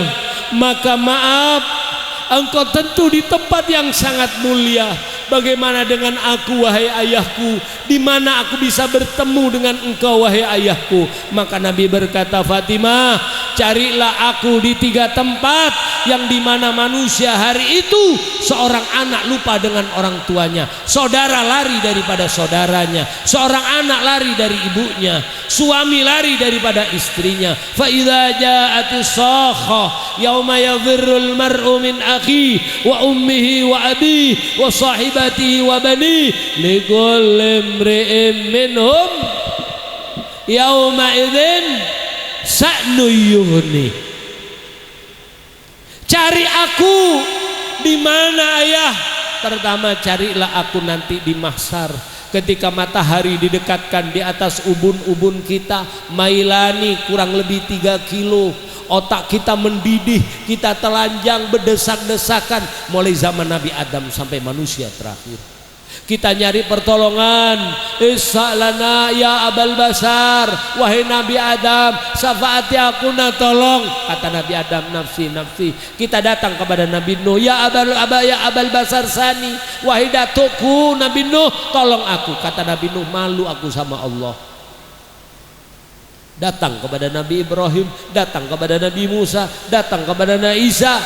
maka maaf, engkau tentu di tempat yang sangat mulia. Bagaimana dengan aku wahai ayahku? Di mana aku bisa bertemu dengan engkau wahai ayahku? Maka Nabi berkata, Fatimah, carilah aku di 3 tempat yang dimana manusia hari itu seorang anak lupa dengan orang tuanya, saudara lari daripada saudaranya, seorang anak lari dari ibunya, suami lari daripada istrinya. Fa idza ja'atis sakha yauma yadhirrul mar'u min akhi wa ummihi wa abihi wa sahibatihi wa bani likulli imri'in minhum yauma idzin sa'nu yughni. Cari aku di mana ayah? Pertama, carilah aku nanti di mahsyar ketika matahari didekatkan di atas ubun-ubun kita, mailani kurang lebih 3 kilo, otak kita mendidih, kita telanjang berdesak-desakan mulai zaman Nabi Adam sampai manusia terakhir. Kita nyari pertolongan, Isa'lana ya Abal Basar, wahai Nabi Adam, syafaati aku, na tolong. Kata Nabi Adam, nafsi nafsi. Kita datang kepada Nabi Nuh, ya Abal Basar Sani, wahai datukku Nabi Nuh, tolong aku. Kata Nabi Nuh, malu aku sama Allah. Datang kepada Nabi Ibrahim, datang kepada Nabi Musa, datang kepada Nabi Isa,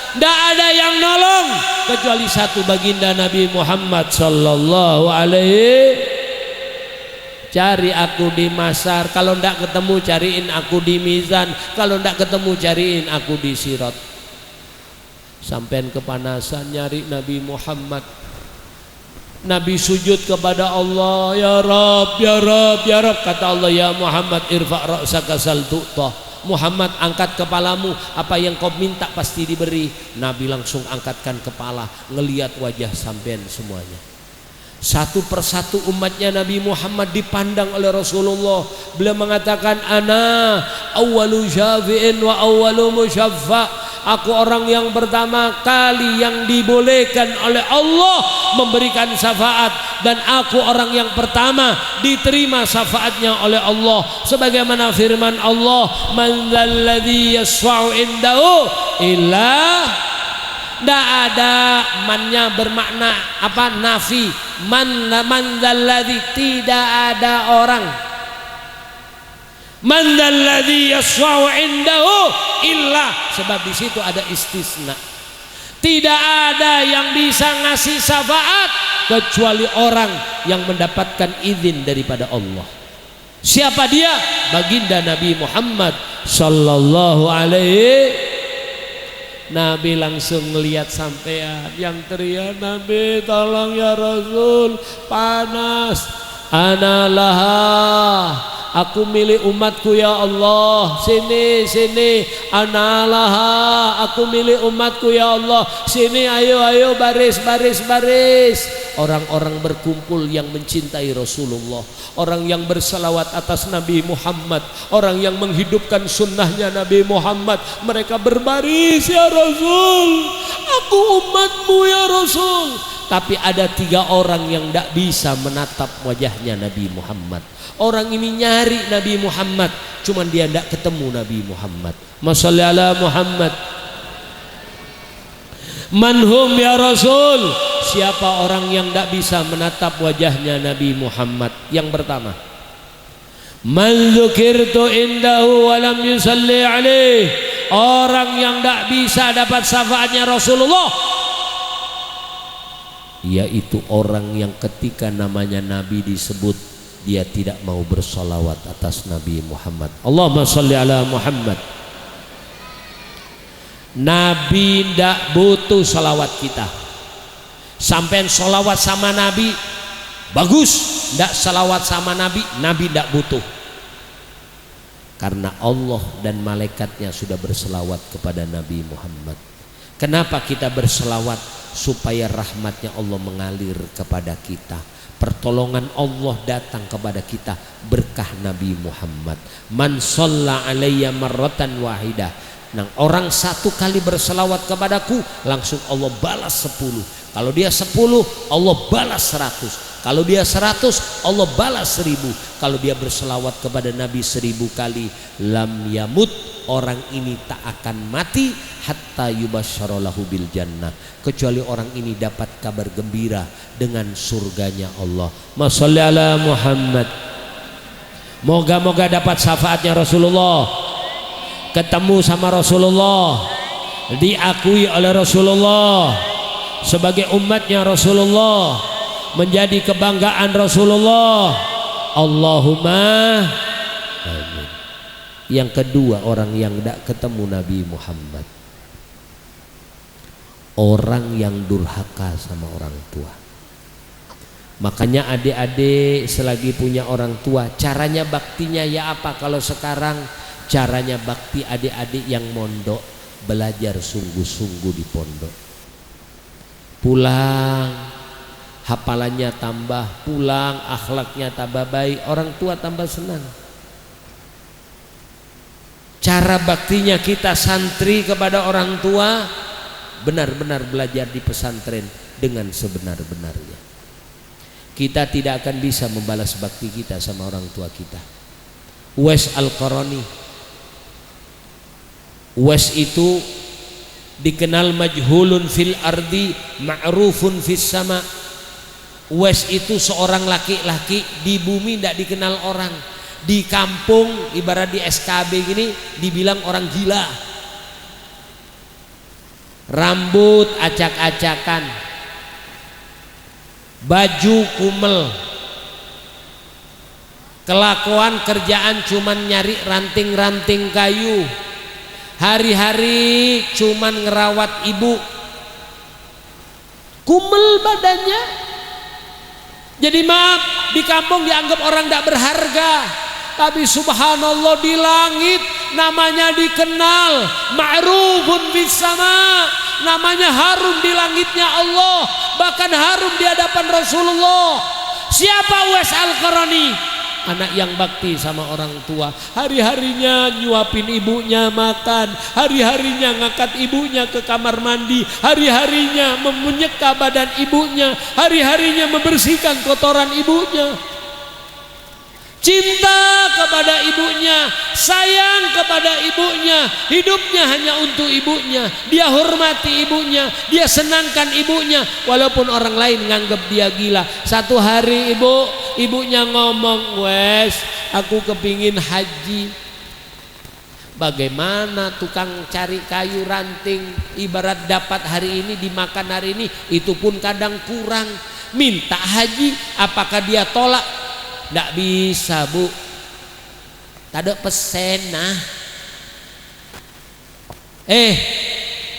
tidak ada yang nolong kecuali satu, baginda Nabi Muhammad sallallahu alaihi. Cari aku di mahsyar, kalau tidak ketemu cariin aku di mizan, kalau tidak ketemu cariin aku di sirat. Sampean kepanasan nyari Nabi Muhammad. Nabi sujud kepada Allah, ya Rabb, ya Rabb, ya Rabb. Kata Allah, ya Muhammad irfa' ra'saka sal tu'tah. Muhammad, angkat kepalamu, apa yang kau minta pasti diberi. Nabi langsung angkatkan kepala, ngelihat wajah sampean semuanya. Satu persatu umatnya Nabi Muhammad dipandang oleh Rasulullah. Beliau mengatakan, ana awwalu syafi'in wa awwalu musyaffa'. Aku orang yang pertama kali yang dibolehkan oleh Allah memberikan syafaat, dan aku orang yang pertama diterima syafaatnya oleh Allah. Sebagaimana firman Allah, man dzalladzi yashfa'u indahu illa. Tidak ada, mannya bermakna apa? Nafi. Man dzalladzi, tidak ada orang. Man dzalladzi yashfa'u indahu illa, sebab di situ ada istisna. Tidak ada yang bisa ngasih syafaat kecuali orang yang mendapatkan izin daripada Allah. Siapa dia? Baginda Nabi Muhammad sallallahu alaihi. Nabi langsung melihat sampean yang teriak, Nabi tolong ya Rasul, panas. ana laha, aku milik umatku ya Allah. Sini sini, ana laha, aku milik umatku ya Allah. Sini, ayo ayo, baris baris baris. Orang-orang berkumpul yang mencintai Rasulullah, orang yang berselawat atas Nabi Muhammad, orang yang menghidupkan sunnahnya Nabi Muhammad. Mereka berbaris, ya Rasul, aku umatmu ya Rasul. Tapi ada 3 orang yang tidak bisa menatap wajahnya Nabi Muhammad. Orang ini nyari Nabi Muhammad, cuman dia tidak ketemu Nabi Muhammad. Masya Allah Muhammad. Manhum ya Rasul, siapa orang yang tidak bisa menatap wajahnya Nabi Muhammad? Yang pertama, man dzukirtu indahu wa lam yusalli alaih, orang yang tidak bisa dapat syafaatnya Rasulullah, yaitu orang yang ketika namanya Nabi disebut dia tidak mau bersolawat atas Nabi Muhammad. Allahumma sholli ala Muhammad. Nabi tidak butuh salawat kita. Sampai solawat sama Nabi bagus, tidak salawat sama Nabi, Nabi tidak butuh. Karena Allah dan malaikatnya sudah berselawat kepada Nabi Muhammad. Kenapa kita berselawat? Supaya rahmatnya Allah mengalir kepada kita, pertolongan Allah datang kepada kita berkah Nabi Muhammad. Man shalla alayya marratan wahidah, nah, orang 1 kali berselawat kepadaku langsung Allah balas 10. Kalau dia 10 Allah balas 100. Kalau dia 100 Allah balas 1000. Kalau dia berselawat kepada Nabi 1000 kali, lam yamut, orang ini tak akan mati hatta yubasyaralahu bil jannah, kecuali orang ini dapat kabar gembira dengan surganya Allah. Masya Allah Muhammad. Moga-moga dapat syafaatnya Rasulullah, ketemu sama Rasulullah, diakui oleh Rasulullah sebagai umatnya Rasulullah, menjadi kebanggaan Rasulullah. Allahumma amin. Yang kedua, orang yang tidak ketemu Nabi Muhammad, orang yang durhaka sama orang tua. Makanya adik-adik selagi punya orang tua, caranya baktinya ya apa? Kalau sekarang caranya bakti adik-adik yang mondok, belajar sungguh-sungguh di pondok. Pulang hafalannya tambah, pulang akhlaknya tambah baik, orang tua tambah senang. Cara baktinya kita santri kepada orang tua, benar-benar belajar di pesantren dengan sebenar-benarnya. Kita tidak akan bisa membalas bakti kita sama orang tua kita. Uwais Al-Qarani, Uwais itu dikenal majhulun fil ardi ma'rufun fis sama. Uwais itu seorang laki-laki di bumi tidak dikenal orang, di kampung ibarat di SKB gini dibilang orang gila. Rambut acak-acakan, baju kumel, kelakuan kerjaan cuman nyari ranting-ranting kayu, hari-hari cuman ngerawat ibu, kumel badannya. Jadi maaf, di kampung dianggap orang tidak berharga, tapi subhanallah di langit namanya dikenal ma'rufun bis sama, namanya harum di langitnya Allah, bahkan harum di hadapan Rasulullah. Siapa Uwais Al-Qarani? Anak yang bakti sama orang tua, hari-harinya nyuapin ibunya makan, hari-harinya ngangkat ibunya ke kamar mandi, hari-harinya menyeka badan ibunya, hari-harinya membersihkan kotoran ibunya. Cinta kepada ibunya, sayang kepada ibunya, hidupnya hanya untuk ibunya. Dia hormati ibunya, dia senangkan ibunya, walaupun orang lain nganggap dia gila. Satu hari ibunya ngomong, "Wes, aku kepingin haji." Bagaimana tukang cari kayu ranting, ibarat dapat hari ini dimakan hari ini, itu pun kadang kurang. Minta haji, apakah dia tolak? Tidak bisa, Bu. Tada pesen nah.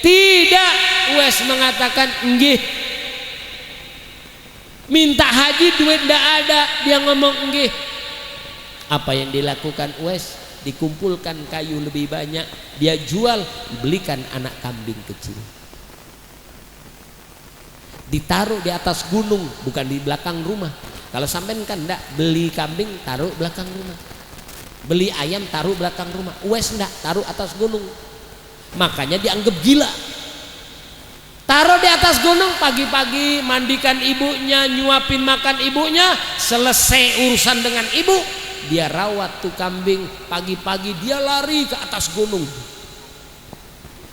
Tidak, Uwais mengatakan nggih. minta haji duit ndak ada, dia ngomong nggih. Apa yang dilakukan Uwais? Dikumpulkan kayu lebih banyak, dia jual, belikan anak kambing kecil, ditaruh di atas gunung, bukan di belakang rumah. Kalau sampean kan ndak, beli kambing taruh belakang rumah, beli ayam taruh belakang rumah. Uwais ndak, taruh atas gunung. Makanya dianggap gila. Taruh di atas gunung, pagi-pagi mandikan ibunya, nyuapin makan ibunya, selesai urusan dengan ibu, dia rawat tuh kambing. Pagi-pagi dia lari ke atas gunung.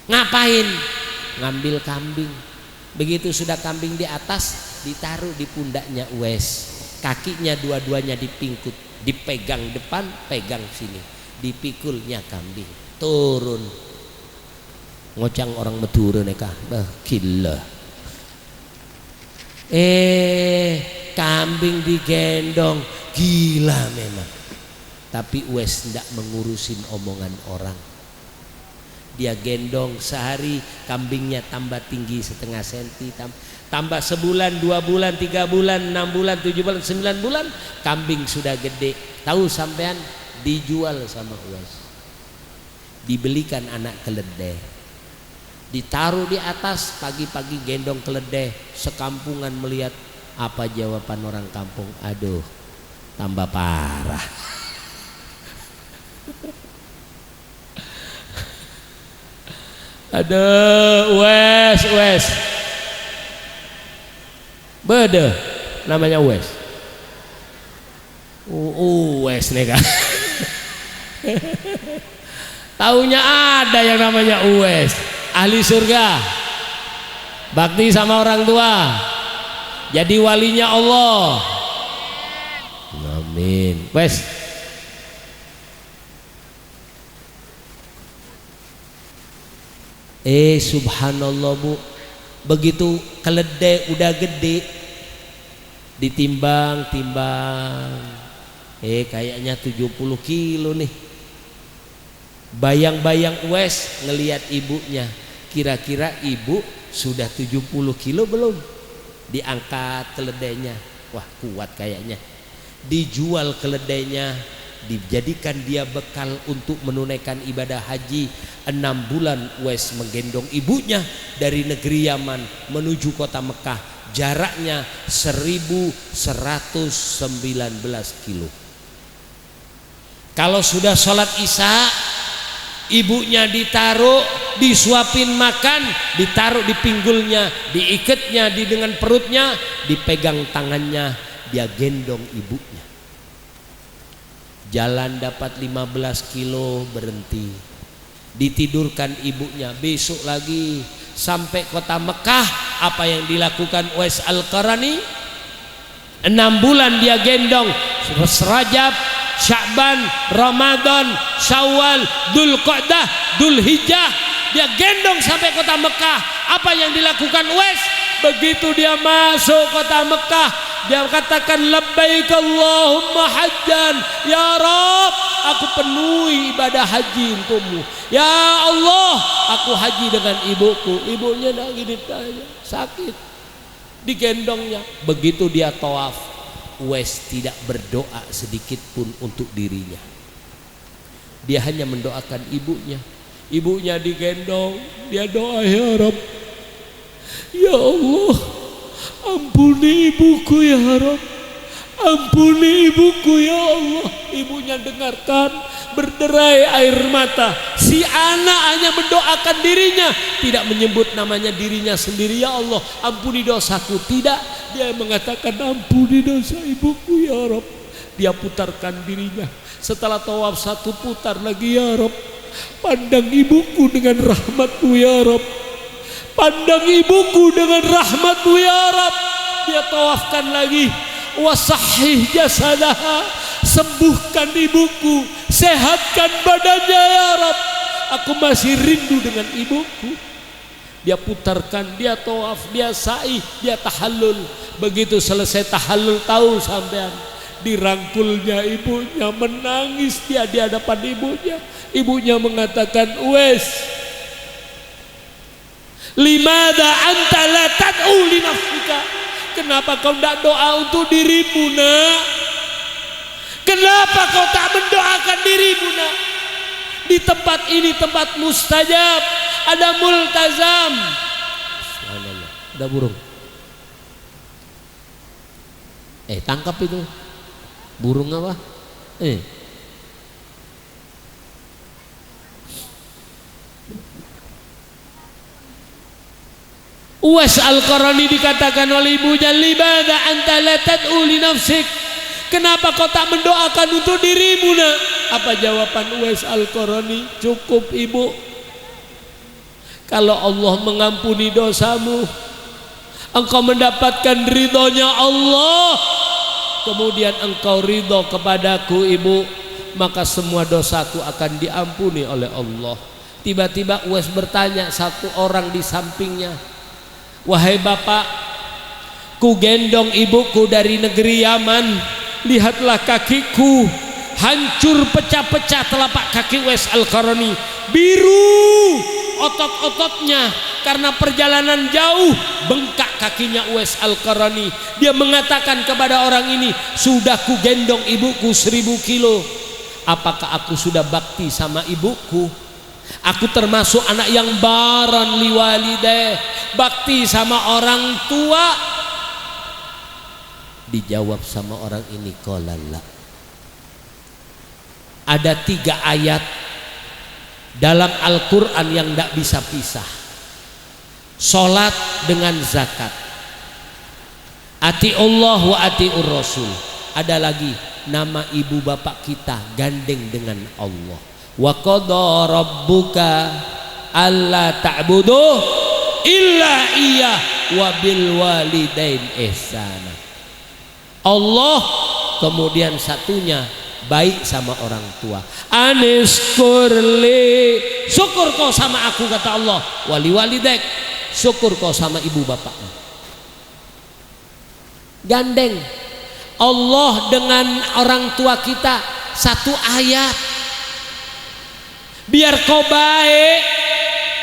Ngapain? Ngambil kambing. Begitu sudah kambing di atas, ditaruh di pundaknya Uwais. Kakinya dua-duanya dipingkut, dipegang depan, pegang sini, dipikulnya kambing, turun. Ngocang orang Madura nekah, gila. Kambing digendong, gila memang. Tapi Uwais tidak mengurusin omongan orang. Dia gendong sehari, kambingnya tambah tinggi setengah senti, tambah sebulan, 2 bulan, 3 bulan, 6 bulan, 7 bulan, 9 bulan, kambing sudah gede. Tahu sampean? Dijual sama Uwais, dibelikan anak keledai, ditaruh di atas. Pagi-pagi gendong keledai, sekampungan melihat. Apa jawaban orang kampung? Aduh, tambah parah. Aduh, Uwais bede namanya Uwais. Uwais nih kan. Taunya ada yang namanya Uwais, ahli surga, bakti sama orang tua, jadi walinya Allah. Amin. Wes, subhanallah Bu, begitu keledai udah gede, ditimbang-timbang, kayaknya 70 kilo nih. Bayang-bayang Uwais ngelihat ibunya, kira-kira ibu sudah 70 kilo belum? Diangkat keledainya, wah kuat kayaknya. Dijual keledainya, dijadikan dia bekal untuk menunaikan ibadah haji. 6 bulan Uwais menggendong ibunya dari negeri Yaman menuju kota Mekah. Jaraknya 1119 kilo. Kalau sudah sholat isya, ibunya ditaruh, disuapin makan, ditaruh di pinggulnya, diikatnya dengan perutnya, dipegang tangannya, dia gendong ibunya. Jalan dapat 15 kilo, berhenti, ditidurkan ibunya. Besok lagi sampai kota Mekah. Apa yang dilakukan Uwais Al-Qarani? 6 bulan dia gendong, Rajab, Sya'ban, Ramadan, Syawal, Dzulqa'dah, Dzulhijjah, dia gendong sampai kota Mekah. Apa yang dilakukan Uwais? Begitu dia masuk kota Mekah, dia katakan labbaik Allahumma hajjan, ya Rabb, aku penuhi ibadah haji untukmu. Ya Allah, aku haji dengan ibuku. Ibunya lagi ditanya, sakit, digendongnya. Begitu dia tawaf, Uwais tidak berdoa sedikit pun untuk dirinya. Dia hanya mendoakan ibunya. Ibunya digendong, dia doa, ya Rabb, ya Allah, ampuni ibuku ya Rabb, ampuni ibuku ya Allah. Ibunya dengarkan, berderai air mata. Si anak hanya mendoakan dirinya, tidak menyebut namanya dirinya sendiri. Ya Allah, ampuni dosaku. Tidak, dia mengatakan ampuni dosa ibuku ya Rabb. Dia putarkan dirinya. Setelah tawaf 1 putar lagi, ya Rabb, pandang ibuku dengan rahmat-Mu ya Rabb, pandang ibuku dengan rahmat-Mu ya Rabb. Dia tawafkan lagi, wasahih jasadaha, sembuhkan ibuku, sehatkan badannya ya Rabb, aku masih rindu dengan ibuku. Dia putarkan, dia tawaf, dia sa'i, dia tahallul. Begitu selesai tahallul, tahu sampean, dirangkulnya ibunya, menangis dia di hadapan ibunya. Ibunya mengatakan, Uwais, limada anta la tad'u li nafsika, Kenapa kau tidak doa untuk dirimu, nak? Kenapa kau tak mendoakan dirimu, nak? Di tempat ini tempat mustajab, ada multazam. Subhanallah, ada burung. Tangkap itu. Burung apa? Uwais Al-Qarani dikatakan oleh ibunya, libada anta la tad'u li nafsik, kenapa kau tak mendoakan untuk dirimu, nak? Apa jawaban Uwais Al-Qarani? Cukup ibu, kalau Allah mengampuni dosamu, engkau mendapatkan ridhonya Allah, kemudian engkau ridho kepadaku ibu, maka semua dosaku akan diampuni oleh Allah. Tiba-tiba Uwais bertanya satu orang di sampingnya, wahai bapak, ku gendong ibuku dari negeri Yaman, lihatlah kakiku hancur pecah-pecah. Telapak kaki Uwais Al-Qarani biru otot-ototnya karena perjalanan jauh, bengkak kakinya Uwais Al-Qarani. Dia mengatakan kepada orang ini, sudah ku gendong ibuku 1000 kilo, apakah aku sudah bakti sama ibuku? Aku termasuk anak yang baran liwalideh, bakti sama orang tua. Dijawab sama orang ini, qala. Ada 3 ayat dalam Al-Quran yang tidak bisa pisah. Salat dengan zakat, ati Allah wa atiur Rasul. Ada lagi nama ibu bapak kita gandeng dengan Allah. Wa qada rabbuka alla ta'budu illa iyyah wa bil walidain ihsana. Allah, kemudian satunya baik sama orang tua. Aniskurli, syukur kau sama aku, kata Allah. Wali walidaik, syukur kau sama ibu bapakmu. Gandeng Allah dengan orang tua kita, satu ayat. Biar kau baik,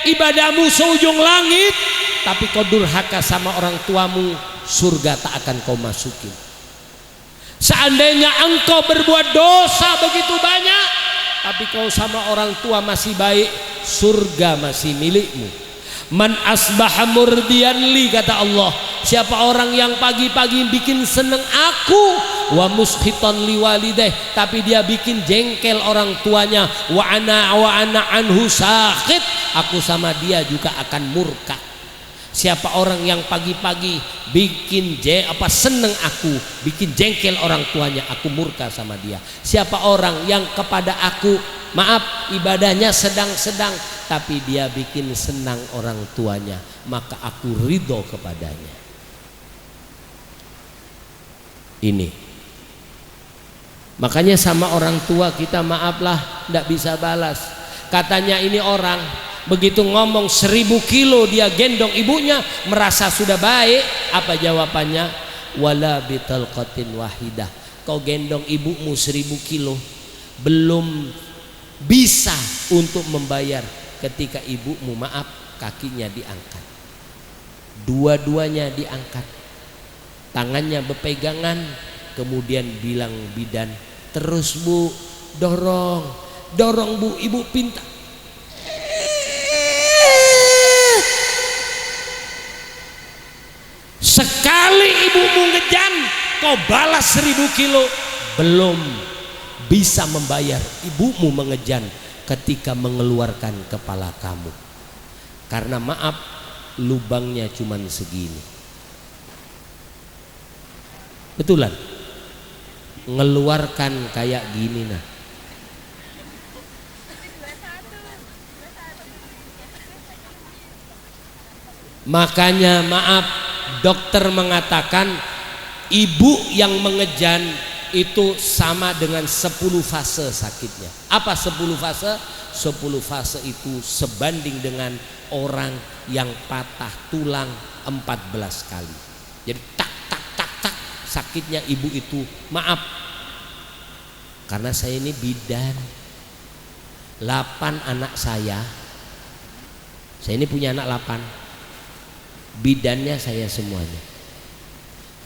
ibadahmu seujung langit, tapi kau durhaka sama orang tuamu, surga tak akan kau masuki. Seandainya engkau berbuat dosa begitu banyak, tapi kau sama orang tua masih baik, surga masih milikmu. Man asbaha murdiyan li, kata Allah, siapa orang yang pagi-pagi bikin seneng aku, wa muskhitan li walideh, tapi dia bikin jengkel orang tuanya, wa ana anhu sakhit, aku sama dia juga akan murka. Siapa orang yang pagi-pagi bikin seneng aku, bikin jengkel orang tuanya, aku murka sama dia. Siapa orang yang kepada aku, maaf, ibadahnya sedang-sedang, tapi dia bikin senang orang tuanya, maka aku ridho kepadanya. Ini makanya sama orang tua kita, maaflah, tidak bisa balas. Katanya ini orang begitu ngomong 1000 kilo dia gendong ibunya, merasa sudah baik. Apa jawabannya? Wala bitalqatin wahidah. Kau gendong ibumu 1000 kilo, belum bisa untuk membayar ketika ibumu, maaf, kakinya diangkat, dua-duanya diangkat, tangannya berpegangan, kemudian bilang bidan, terus bu, dorong bu, ibu pintar. Sekali ibumu ngejan, kau balas 1000 kilo, belum bisa membayar ibumu mengejan ketika mengeluarkan kepala kamu, karena maaf, lubangnya cuman segini. Betulan ngeluarkan kayak gini, nah makanya maaf, dokter mengatakan ibu yang mengejan itu sama dengan 10 fase sakitnya. Apa 10 fase? 10 fase itu sebanding dengan orang yang patah tulang 14 kali. Jadi tak sakitnya ibu itu. Maaf, karena saya ini bidan, 8 anak saya ini punya anak 8, bidannya saya semuanya.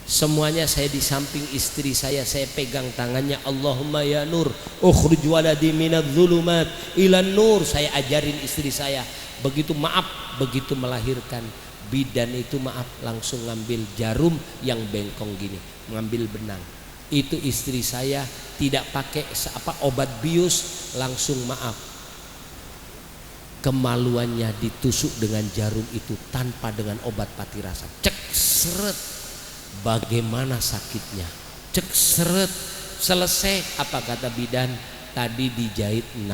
Semuanya saya di samping istri saya pegang tangannya. Allahumma ya nur ukhruj waladi minadz zulumat ilan nur. Saya ajarin istri saya. Begitu begitu melahirkan, bidan itu langsung ngambil jarum yang bengkong gini, ngambil benang. Itu istri saya tidak pakai obat bius, langsung kemaluannya ditusuk dengan jarum itu tanpa dengan obat pati rasa. Cek seret. Bagaimana sakitnya? Cek seret, selesai. Apa kata bidan? Tadi dijahit 6,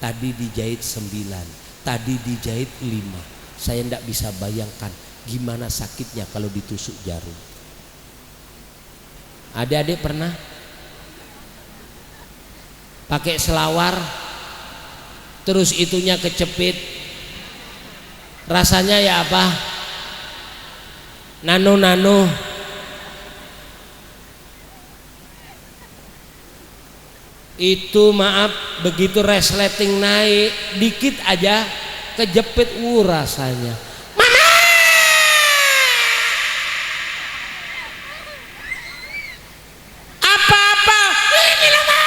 tadi dijahit 9, tadi dijahit 5. Saya tidak bisa bayangkan gimana sakitnya kalau ditusuk jarum. Adik-adik pernah pakai selawar terus itunya kecepit, rasanya ya apa? Nano. Itu begitu resleting naik dikit aja kejepit, rasanya mama. Apa-apa ini lama.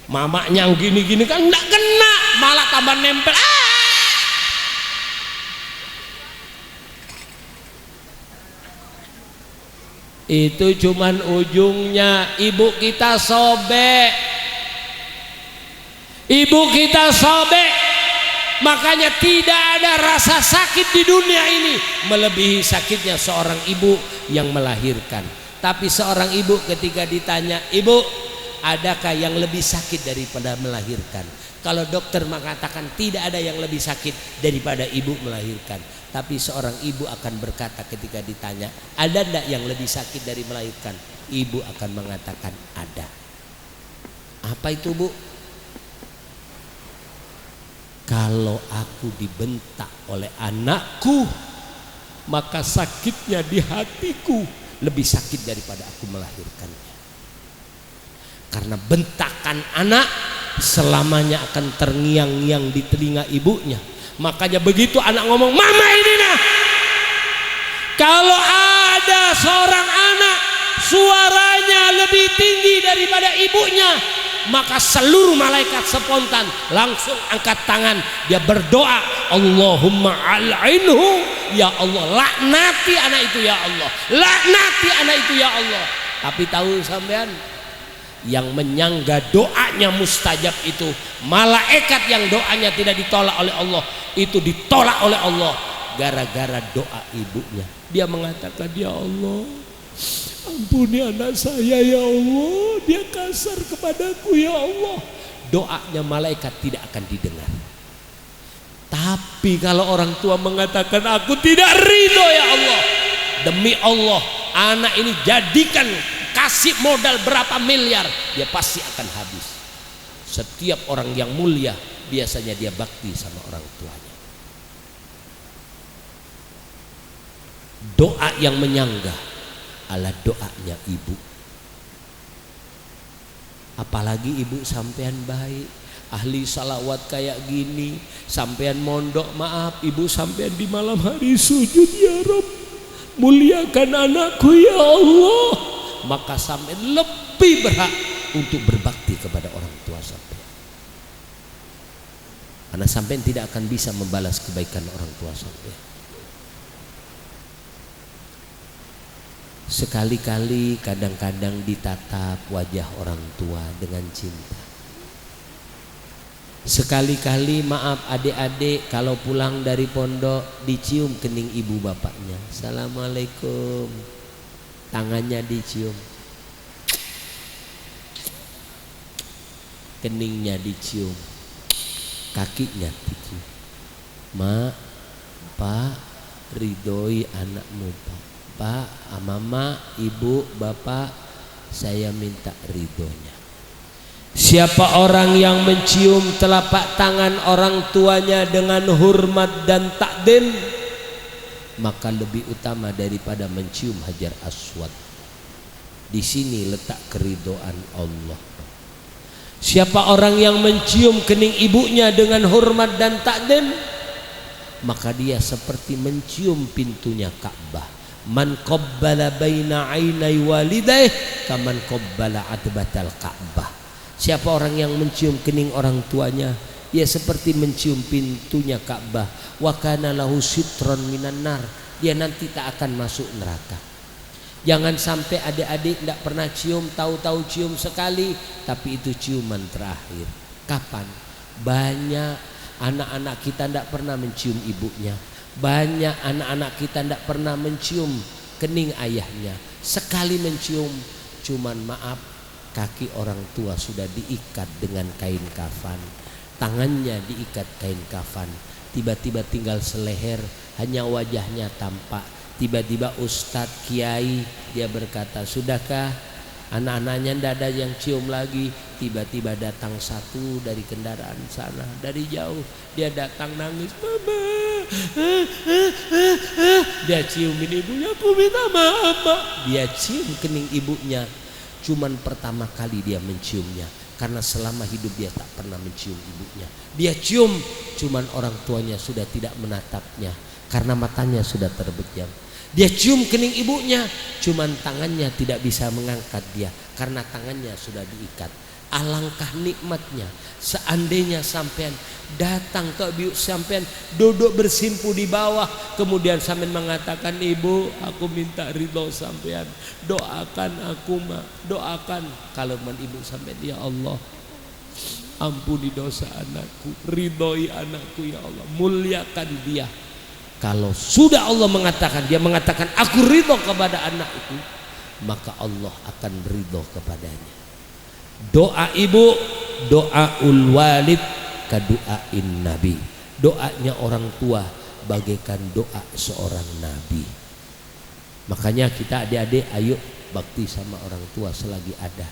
Mamanya gini-gini kan enggak kena, malah tambah nempel. Itu cuman ujungnya. Ibu kita sobek, makanya tidak ada rasa sakit di dunia ini melebihi sakitnya seorang ibu yang melahirkan. Tapi seorang ibu ketika ditanya, ibu adakah yang lebih sakit daripada melahirkan? Kalau dokter mengatakan tidak ada yang lebih sakit daripada ibu melahirkan. Tapi seorang ibu akan berkata ketika ditanya, ada enggak yang lebih sakit dari melahirkan? Ibu akan mengatakan ada. Apa itu, Bu? Kalau aku dibentak oleh anakku, maka sakitnya di hatiku lebih sakit daripada aku melahirkannya. Karena bentakan anak selamanya akan terngiang-ngiang di telinga ibunya. Makanya begitu anak ngomong, mama ini nah, kalau ada seorang anak suaranya lebih tinggi daripada ibunya, maka seluruh malaikat spontan langsung angkat tangan, dia berdoa, Allahumma al'inhu, ya Allah, laknati anak itu ya Allah, laknati anak itu ya Allah. Tapi tahu sampean, yang menyangga doanya mustajab itu malaikat yang doanya tidak ditolak oleh Allah, itu ditolak oleh Allah gara-gara doa ibunya. Dia mengatakan, ya Allah, ampuni anak saya ya Allah, dia kasar kepadaku ya Allah. Doanya malaikat tidak akan didengar. Tapi kalau orang tua mengatakan, aku tidak ridho ya Allah, demi Allah anak ini jadikan, kasih modal berapa miliar, dia pasti akan habis. Setiap orang yang mulia biasanya dia bakti sama orang tuanya. Doa yang menyanggah adalah doanya ibu. Apalagi ibu sampean baik, ahli salawat kayak gini, sampean mondok, maaf ibu sampean di malam hari sujud, ya Rabb, muliakan anakku ya Allah, maka sampean lebih berhak untuk berbakti kepada orang tua sampean. Karena sampean tidak akan bisa membalas kebaikan orang tua sampean. Sekali-kali kadang-kadang ditatap wajah orang tua dengan cinta. Sekali-kali maaf adik-adik kalau pulang dari pondok dicium kening ibu bapaknya, assalamualaikum, tangannya dicium, keningnya dicium, kakinya dicium. Mak, Pak, ridhoi anakmu Pak. Pak, mama, ibu, bapak, saya minta ridhonya. Siapa orang yang mencium telapak tangan orang tuanya dengan hormat dan takdim, maka lebih utama daripada mencium Hajar Aswad. Di sini letak keridhaan Allah. Siapa orang yang mencium kening ibunya dengan hormat dan takdim, maka dia seperti mencium pintunya Ka'bah. Man qabbala baina ainai walidayh kaman qabbala adbatal Ka'bah. Siapa orang yang mencium kening orang tuanya, ia seperti mencium pintunya Ka'bah. Wa kana lahu sitron minan nar, dia nanti tak akan masuk neraka. Jangan sampai adik-adik tidak pernah cium, tahu-tahu cium sekali, tapi itu ciuman terakhir. Kapan? Banyak anak-anak kita tidak pernah mencium ibunya. Banyak anak-anak kita tidak pernah mencium kening ayahnya. Sekali mencium, cuman maaf, kaki orang tua sudah diikat dengan kain kafan, tangannya diikat kain kafan, tiba-tiba tinggal seleher, hanya wajahnya tampak. Tiba-tiba Ustadz Kiai dia berkata, sudahkah? Anak-anaknya tidak ada yang cium lagi. Tiba-tiba datang satu dari kendaraan sana, dari jauh dia datang nangis, mama, dia ciumin ibunya, aku minta maaf Pak. Dia cium kening ibunya, cuman pertama kali dia menciumnya, karena selama hidup dia tak pernah mencium ibunya. Dia cium, cuman orang tuanya sudah tidak menatapnya karena matanya sudah terbejam. Dia cium kening ibunya, cuman tangannya tidak bisa mengangkat dia karena tangannya sudah diikat. Alangkah nikmatnya seandainya sampean datang ke ibu sampean, duduk bersimpu di bawah, kemudian sampean mengatakan, ibu aku minta ridho sampean, doakan aku mak, doakan. Kalau ibu sampean, ya Allah ampuni dosa anakku, ridhoi anakku ya Allah, muliakan dia. Kalau sudah Allah mengatakan, dia mengatakan aku ridho kepada anak itu, maka Allah akan ridho kepadanya. Doa ibu, doaul walid kadu'ain nabi. Doanya orang tua bagaikan doa seorang nabi. Makanya kita adik-adik ayo bakti sama orang tua selagi ada.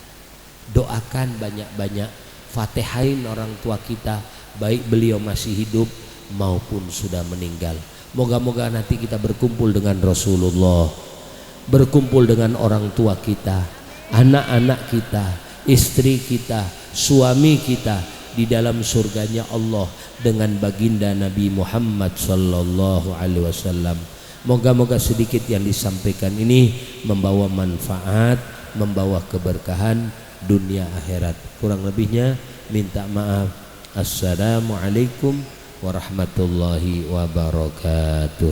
Doakan banyak-banyak, fatihain orang tua kita, baik beliau masih hidup maupun sudah meninggal. Moga-moga nanti kita berkumpul dengan Rasulullah, berkumpul dengan orang tua kita, anak-anak kita, istri kita, suami kita di dalam surganya Allah dengan baginda Nabi Muhammad sallallahu alaihi wasallam. Moga-moga sedikit yang disampaikan ini membawa manfaat, membawa keberkahan dunia akhirat. Kurang lebihnya minta maaf. Assalamualaikum warahmatullahi wabarakatuh.